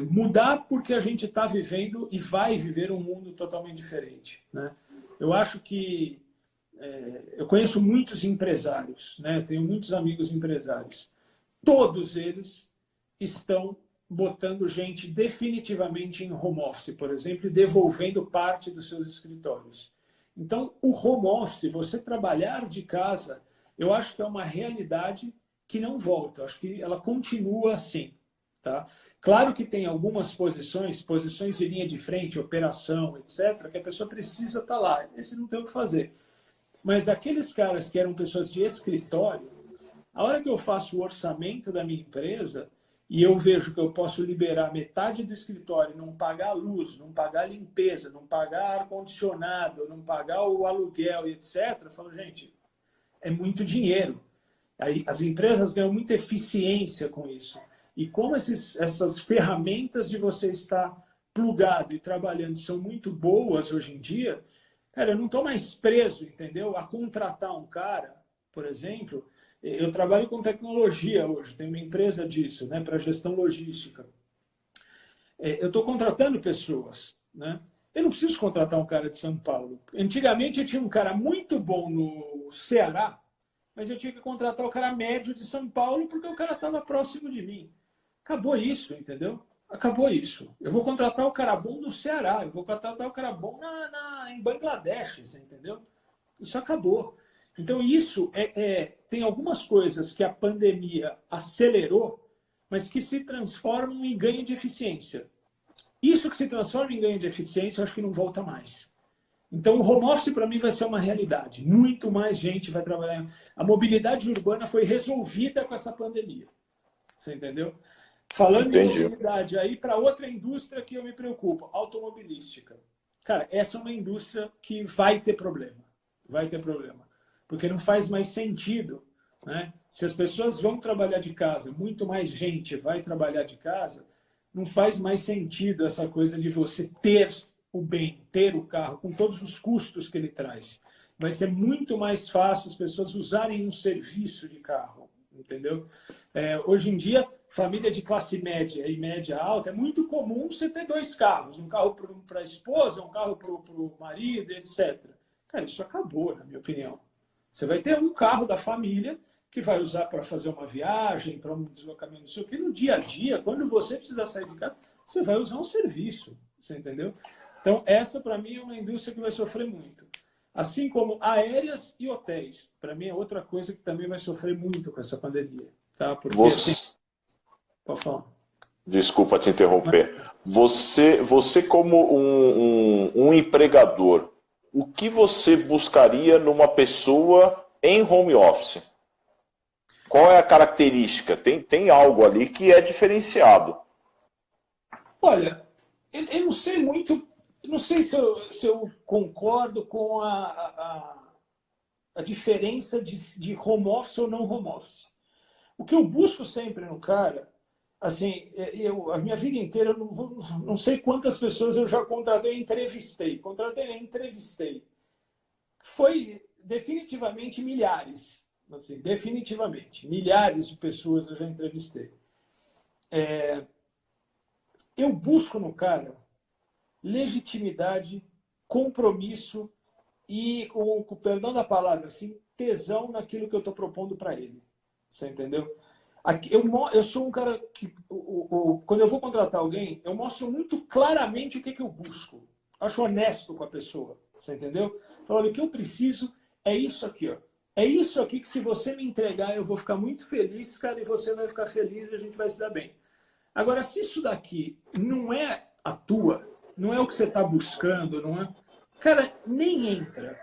Mudar porque a gente está vivendo e vai viver um mundo totalmente diferente, né? Eu acho que eu conheço muitos empresários, né? Tenho muitos amigos empresários. Todos eles estão botando gente definitivamente em home office, por exemplo, e devolvendo parte dos seus escritórios. Então, o home office, você trabalhar de casa, eu acho que é uma realidade que não volta. Eu acho que ela continua assim, tá? Claro que tem algumas posições de linha de frente, operação, etc., que a pessoa precisa estar lá. Esse não tem o que fazer. Mas aqueles caras que eram pessoas de escritório, a hora que eu faço o orçamento da minha empresa e eu vejo que eu posso liberar metade do escritório, não pagar a luz, não pagar a limpeza, não pagar ar-condicionado, não pagar o aluguel, etc., eu falo, gente, é muito dinheiro. Aí, as empresas ganham muita eficiência com isso. E como essas ferramentas de você estar plugado e trabalhando são muito boas hoje em dia, cara, eu não estou mais preso, entendeu? A contratar um cara, por exemplo. Eu trabalho com tecnologia hoje, tenho uma empresa disso, né, para gestão logística. Eu estou contratando pessoas, né? Eu não preciso contratar um cara de São Paulo. Antigamente eu tinha um cara muito bom no Ceará, mas eu tinha que contratar o cara médio de São Paulo porque o cara estava próximo de mim. Acabou isso, entendeu? Acabou isso. Eu vou contratar o cara bom no Ceará, eu vou contratar o cara bom em Bangladesh, você entendeu? Isso acabou. Então, isso tem algumas coisas que a pandemia acelerou, mas que se transformam em ganho de eficiência. Isso que se transforma em ganho de eficiência, eu acho que não volta mais. Então, o home office, para mim, vai ser uma realidade. Muito mais gente vai trabalhar. A mobilidade urbana foi resolvida com essa pandemia. Você entendeu? Falando Entendi. em mobilidade, aí para outra indústria que eu me preocupo, automobilística. Cara, essa é uma indústria que vai ter problema. Vai ter problema. Porque não faz mais sentido, né? Se as pessoas vão trabalhar de casa, muito mais gente vai trabalhar de casa, não faz mais sentido essa coisa de você ter o bem, ter o carro, com todos os custos que ele traz. Vai ser muito mais fácil as pessoas usarem um serviço de carro, entendeu? Hoje em dia, família de classe média e média alta, é muito comum você ter 2 carros. Um carro para a esposa, um carro para o marido, etc. Cara, isso acabou, na minha opinião. Você vai ter um carro da família que vai usar para fazer uma viagem, para um deslocamento, não sei o quê. No dia a dia, quando você precisar sair de casa, você vai usar um serviço, você entendeu? Então, essa, para mim, é uma indústria que vai sofrer muito. Assim como aéreas e hotéis. Para mim, é outra coisa que também vai sofrer muito com essa pandemia. Tá? Porque, assim, pode falar. Desculpa te interromper. Você como um empregador, o que você buscaria numa pessoa em home office? Qual é a característica? Tem algo ali que é diferenciado. Olha, eu não sei muito, não sei se eu concordo com a diferença de home office ou não home office. O que eu busco sempre no cara, assim, a minha vida inteira, eu não sei quantas pessoas eu já contratei e entrevistei. Entrevistei. Foi definitivamente milhares. Assim, definitivamente. Milhares de pessoas eu já entrevistei. Eu busco no cara legitimidade, compromisso e, com o perdão da palavra, assim, tesão naquilo que eu estou propondo para ele. Você entendeu? Eu sou um cara que, quando eu vou contratar alguém, eu mostro muito claramente o que eu busco. Acho honesto com a pessoa. Você entendeu? Falo, olha, o que eu preciso é isso aqui, ó. É isso aqui que, se você me entregar, eu vou ficar muito feliz, cara, e você vai ficar feliz e a gente vai se dar bem. Agora, se isso daqui não é a tua, não é o que você está buscando, não é... Cara, nem entra.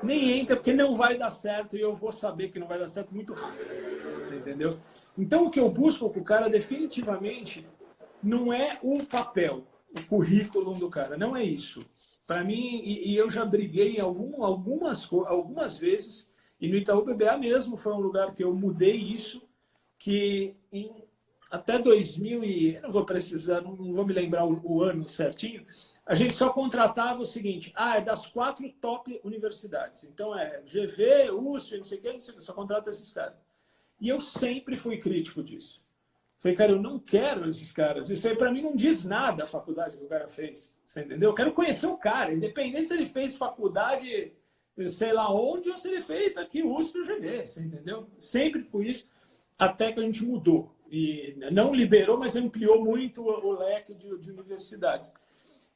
Nem entra, porque não vai dar certo e eu vou saber que não vai dar certo muito rápido. Entendeu? Então, o que eu busco com o cara, definitivamente, não é o papel, o currículo do cara. Não é isso. Para mim, e eu já briguei algumas vezes, e no Itaú BBA mesmo foi um lugar que eu mudei isso, que até 2000 e... Eu não vou precisar, não vou me lembrar o ano certinho, a gente só contratava o seguinte, é das 4 top universidades. Então é GV, USP, não sei o que, só contrata esses caras. E eu sempre fui crítico disso. Falei, cara, eu não quero esses caras. Isso aí para mim não diz nada a faculdade que o cara fez. Você entendeu? Eu quero conhecer o cara, independente se ele fez faculdade, sei lá onde, ou se ele fez aqui USP ou GV. Você entendeu? Sempre fui isso, até que a gente mudou. E não liberou, mas ampliou muito o leque de universidades.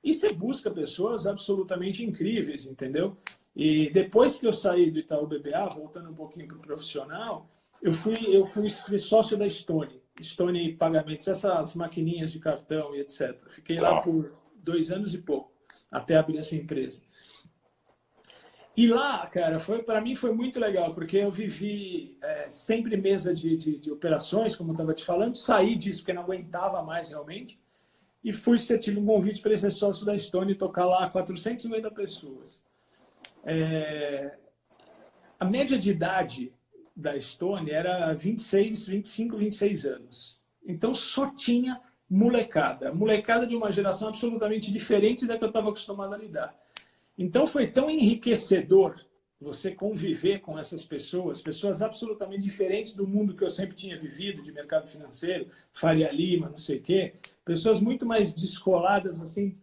E você busca pessoas absolutamente incríveis, entendeu? E depois que eu saí do Itaú BBA, voltando um pouquinho para o profissional, eu fui sócio da Stone Pagamentos, essas maquininhas de cartão e etc. Fiquei lá por 2 anos e pouco, até abrir essa empresa. E lá, cara, para mim foi muito legal, porque eu vivi sempre mesa de operações, como eu estava te falando, saí disso porque não aguentava mais realmente, e tive um convite para ser sócio da Stone e tocar lá 450 pessoas. A média de idade da Stone era 25, 26 anos. Então só tinha molecada. Molecada de uma geração absolutamente diferente da que eu estava acostumado a lidar. Então foi tão enriquecedor você conviver com essas pessoas absolutamente diferentes do mundo que eu sempre tinha vivido, de mercado financeiro, Faria Lima, não sei o quê. Pessoas muito mais descoladas, assim,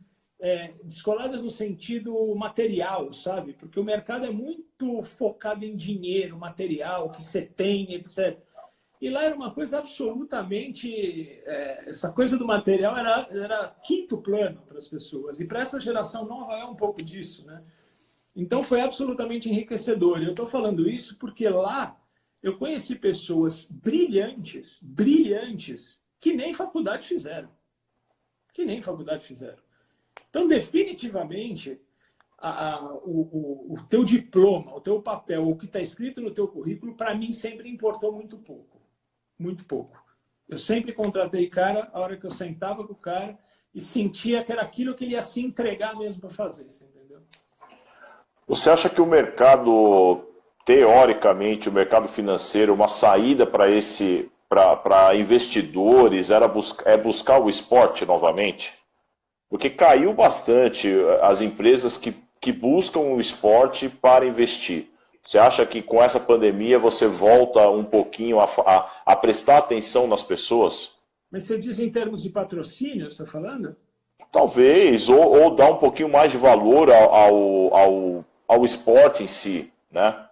descoladas no sentido material, sabe? Porque o mercado é muito focado em dinheiro, material, que você tem, etc. E lá era uma coisa absolutamente... essa coisa do material era quinto plano para as pessoas. E para essa geração nova é um pouco disso, né? Então foi absolutamente enriquecedor. E eu estou falando isso porque lá eu conheci pessoas brilhantes, que nem faculdade fizeram. Então, definitivamente, o teu diploma, o teu papel, o que está escrito no teu currículo, para mim sempre importou muito pouco. Muito pouco. Eu sempre contratei cara a hora que eu sentava com o cara e sentia que era aquilo que ele ia se entregar mesmo para fazer, você entendeu? Você acha que o mercado, teoricamente, o mercado financeiro, uma saída para investidores é buscar o esporte novamente? Porque caiu bastante as empresas que buscam o esporte para investir. Você acha que com essa pandemia você volta um pouquinho a prestar atenção nas pessoas? Mas você diz em termos de patrocínio, você está falando? Talvez, ou dar um pouquinho mais de valor ao esporte em si, né?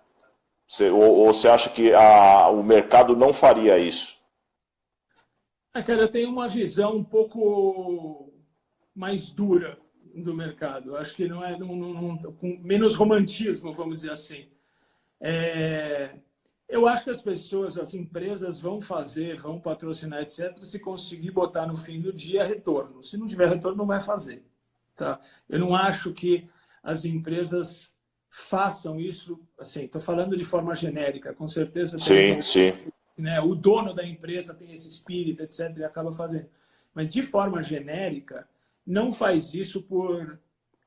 Ou você acha que o mercado não faria isso? Cara, eu tenho uma visão um pouco mais dura do mercado. Acho que não é com menos romantismo, vamos dizer assim. Eu acho que as pessoas, as empresas vão patrocinar, etc., se conseguir botar no fim do dia retorno. Se não tiver retorno, não vai fazer. Tá? Eu não acho que as empresas façam isso, assim, estou falando de forma genérica, com certeza tem sim. Né, o dono da empresa tem esse espírito, etc., e acaba fazendo. Mas, de forma genérica, não faz isso por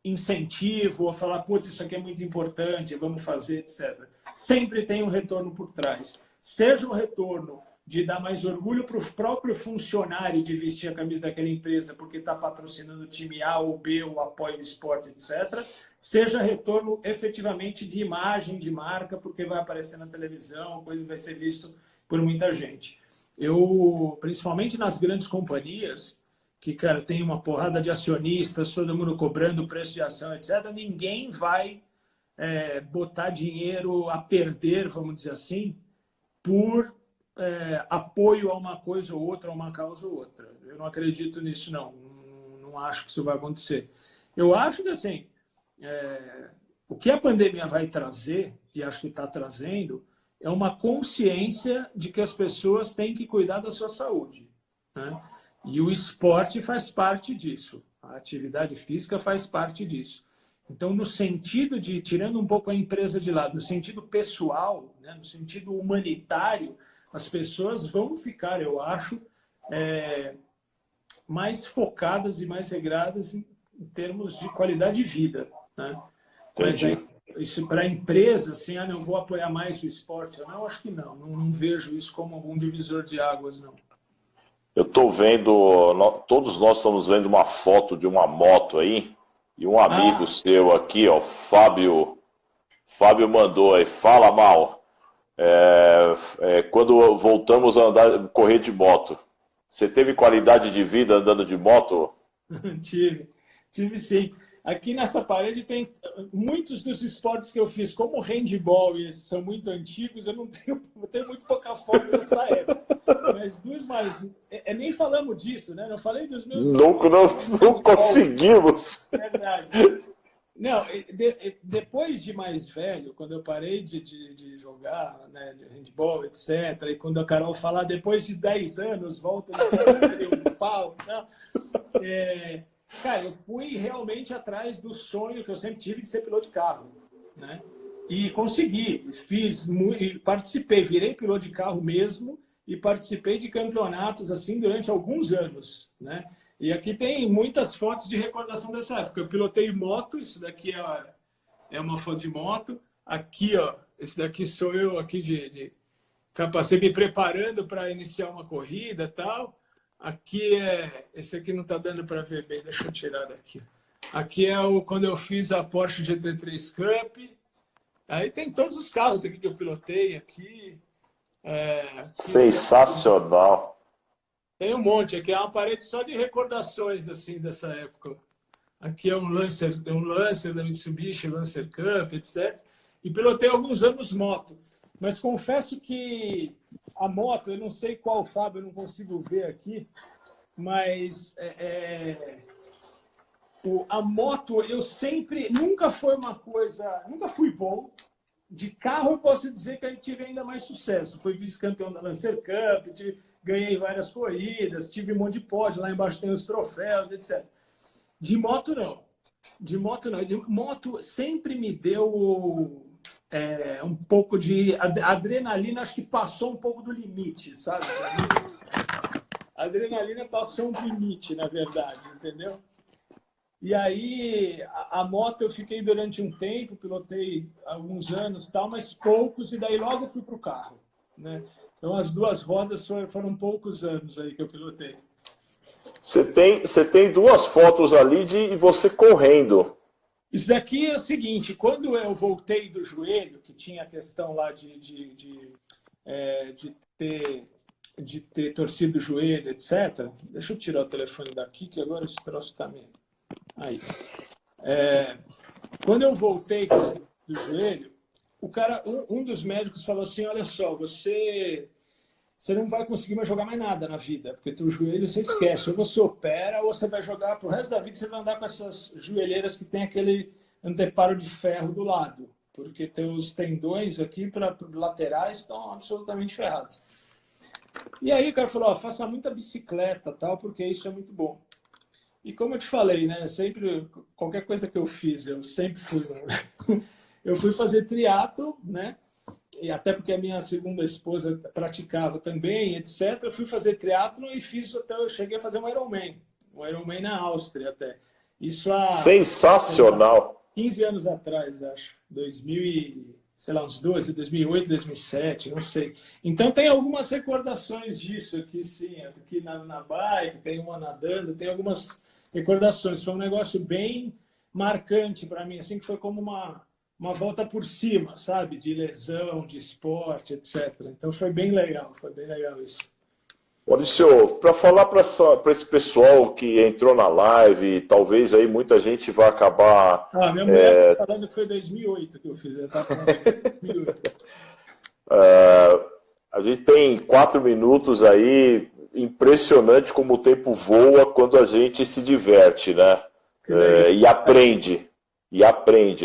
incentivo ou falar, putz, isso aqui é muito importante, vamos fazer, etc. Sempre tem um retorno por trás. Seja um retorno de dar mais orgulho para o próprio funcionário de vestir a camisa daquela empresa porque está patrocinando o time A ou B, ou apoia o esporte, etc. Seja retorno efetivamente de imagem, de marca, porque vai aparecer na televisão, coisa vai ser visto por muita gente. Eu, principalmente nas grandes companhias, que, cara, tem uma porrada de acionistas, todo mundo cobrando preço de ação, etc., ninguém vai botar dinheiro a perder, vamos dizer assim, por apoio a uma coisa ou outra, a uma causa ou outra. Eu não acredito nisso, não. Não acho que isso vai acontecer. Eu acho que, assim, o que a pandemia vai trazer, e acho que está trazendo, é uma consciência de que as pessoas têm que cuidar da sua saúde, né? E o esporte faz parte disso. A atividade física faz parte disso. Então, no sentido de, tirando um pouco a empresa de lado, no sentido pessoal, né, no sentido humanitário, as pessoas vão ficar, eu acho, mais focadas e mais regradas em termos de qualidade de vida, né? Entendi. Mas isso para a empresa, assim, não vou apoiar mais o esporte, eu não acho que não. Não vejo isso como algum divisor de águas, não. Eu estou vendo, todos nós estamos vendo uma foto de uma moto aí, e um amigo seu aqui, ó, Fábio mandou aí, fala mal, quando voltamos a correr de moto, você teve qualidade de vida andando de moto? Tive sim. Aqui nessa parede tem muitos dos esportes que eu fiz, como handball, e esses são muito antigos, eu tenho muito pouca foto dessa época. Mas duas mais... nem falamos disso, né? Não falei dos meus... Não conseguimos. Verdade. Não, depois de mais velho, quando eu parei de jogar, né, de handball, etc., e quando a Carol falar, depois de 10 anos, volta no pau, não... Cara, eu fui realmente atrás do sonho que eu sempre tive de ser piloto de carro, né? E consegui, participei, virei piloto de carro mesmo e participei de campeonatos assim durante alguns anos, né? E aqui tem muitas fotos de recordação dessa época. Eu pilotei moto, isso daqui é uma foto de moto. Aqui, ó, esse daqui sou eu aqui de capacete, me preparando para iniciar uma corrida e tal. Aqui esse aqui não está dando para ver bem, deixa eu tirar daqui. Aqui quando eu fiz a Porsche GT3 Cup. Aí tem todos os carros aqui que eu pilotei aqui. Sensacional. Tem um monte, aqui é uma parede só de recordações assim dessa época. Aqui é um Lancer da Mitsubishi, Lancer Cup, etc. E pilotei alguns anos moto. Mas confesso que a moto, eu não sei qual, Fábio, eu não consigo ver aqui, mas a moto eu nunca foi uma coisa, nunca fui bom. De carro eu posso dizer que eu tive ainda mais sucesso. Fui vice-campeão da Lancer Cup, ganhei várias corridas, tive um monte de pódio, lá embaixo tem os troféus, etc. De moto não. De moto sempre me deu... um pouco de adrenalina, acho que passou um pouco do limite, sabe? A adrenalina passou um limite, na verdade, entendeu? E aí, a moto eu fiquei durante um tempo, pilotei alguns anos, tal, mas poucos, e daí logo fui para o carro, né? Então, as duas rodas foram poucos anos aí que eu pilotei. Você tem duas fotos ali de você correndo. Isso daqui é o seguinte, quando eu voltei do joelho, que tinha a questão lá de ter torcido o joelho, etc. Deixa eu tirar o telefone daqui, que agora esse troço está meio... Aí. Quando eu voltei do joelho, o cara, um dos médicos falou assim, olha só, você não vai conseguir mais jogar mais nada na vida, porque teu joelho você esquece. Ou você opera, ou você vai jogar pro resto da vida, você vai andar com essas joelheiras que tem aquele anteparo de ferro do lado, porque teus tendões aqui para laterais estão absolutamente ferrados. E aí o cara falou, ó, faça muita bicicleta, tal, porque isso é muito bom. E como eu te falei, né, sempre, qualquer coisa que eu fiz, eu sempre fui, né? Eu fui fazer triatlo, né? E até porque a minha segunda esposa praticava também, etc. Eu fui fazer triatlo e fiz até eu cheguei a fazer um Ironman na Áustria até. Isso há Sensacional. 15 anos atrás, acho. 2000 e, sei lá, uns 12, 2008, 2007, não sei. Então tem algumas recordações disso aqui, sim. Aqui na bike, tem uma nadando, tem algumas recordações. Foi um negócio bem marcante para mim, assim, que foi como uma volta por cima, sabe? De lesão, de esporte, etc. Então foi bem legal isso. Maurício, para falar para esse pessoal que entrou na live, talvez aí muita gente vai acabar... Minha mulher tá falando que foi 2008 que eu fiz. Ela tá falando que foi 2008. A gente tem 4 minutos aí, impressionante como o tempo voa quando a gente se diverte, né? E aprende,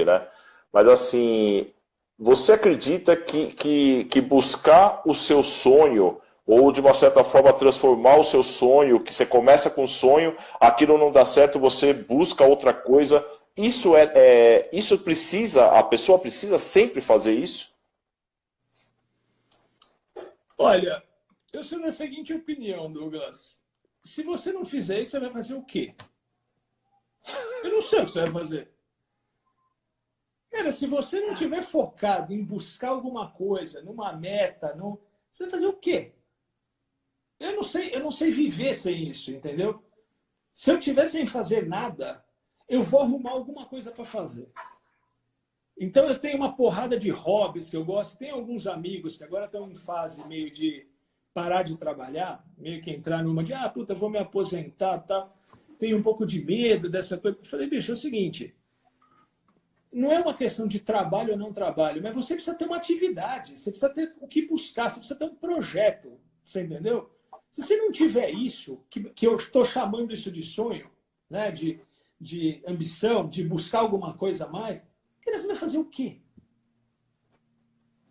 né? Mas assim, você acredita que buscar o seu sonho, ou de uma certa forma transformar o seu sonho, que você começa com um sonho, aquilo não dá certo, você busca outra coisa, isso precisa, a pessoa precisa sempre fazer isso? Olha, eu sou da seguinte opinião, Douglas. Se você não fizer isso, você vai fazer o quê? Eu não sei o que você vai fazer. Cara, se você não estiver focado em buscar alguma coisa, numa meta, você vai fazer o quê? Eu não sei viver sem isso, entendeu? Se eu estiver sem fazer nada, eu vou arrumar alguma coisa para fazer. Então eu tenho uma porrada de hobbies que eu gosto. Tem alguns amigos que agora estão em fase meio de parar de trabalhar, meio que entrar numa de, puta, vou me aposentar, tá? Tenho um pouco de medo dessa coisa. Eu falei, bicho, é o seguinte, não é uma questão de trabalho ou não trabalho, mas você precisa ter uma atividade, você precisa ter o que buscar, você precisa ter um projeto, você entendeu? Se você não tiver isso, que eu estou chamando isso de sonho, né, de ambição, de buscar alguma coisa a mais, você vai fazer o quê?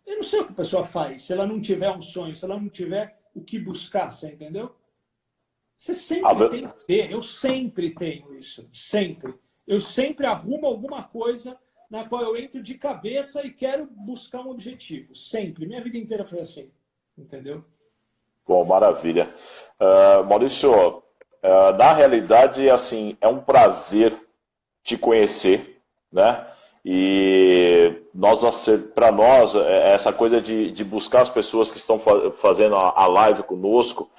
Eu não sei o que a pessoa faz se ela não tiver um sonho, se ela não tiver o que buscar, você entendeu? Você sempre tem que ter, eu sempre tenho isso, sempre. Eu sempre arrumo alguma coisa na qual eu entro de cabeça e quero buscar um objetivo, sempre. Minha vida inteira foi assim, entendeu? Bom, maravilha. Maurício, na realidade, assim, é um prazer te conhecer, né? E para nós, essa coisa de buscar as pessoas que estão fazendo a live conosco,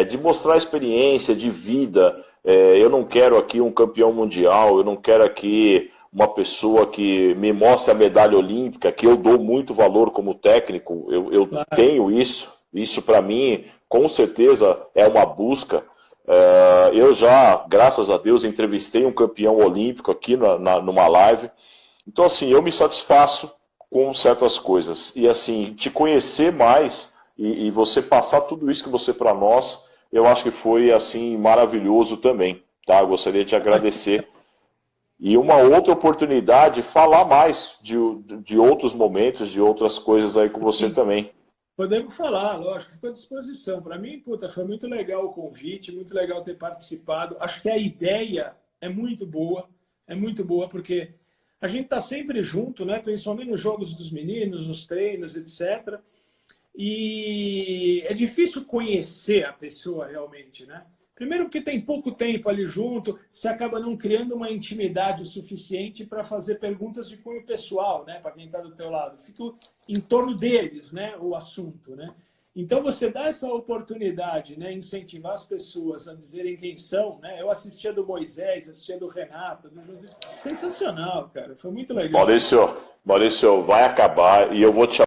de mostrar experiência de vida. Eu não quero aqui um campeão mundial, eu não quero aqui uma pessoa que me mostre a medalha olímpica, que eu dou muito valor como técnico, eu tenho isso. Isso, para mim, com certeza, é uma busca. Eu já, graças a Deus, entrevistei um campeão olímpico aqui numa live. Então, assim, eu me satisfaço com certas coisas. E, assim, te conhecer mais e você passar tudo isso que você para nós, eu acho que foi, assim, maravilhoso também, tá? Eu gostaria de te agradecer. E uma outra oportunidade, falar mais de outros momentos, de outras coisas aí com você também. Podemos falar, lógico, fico à disposição. Para mim, puta, foi muito legal o convite, muito legal ter participado. Acho que a ideia é muito boa porque a gente está sempre junto, né? Principalmente nos jogos dos meninos, nos treinos, etc. E é difícil conhecer a pessoa realmente, né? Primeiro porque tem pouco tempo ali junto, você acaba não criando uma intimidade o suficiente para fazer perguntas de cunho pessoal, né? Para quem está do teu lado. Fica em torno deles, né? O assunto, né? Então, você dá essa oportunidade, né, incentivar as pessoas a dizerem quem são, né? Eu assistia do Moisés, assistia do Renato, sensacional, cara, foi muito legal. Maurício, vai acabar e eu vou te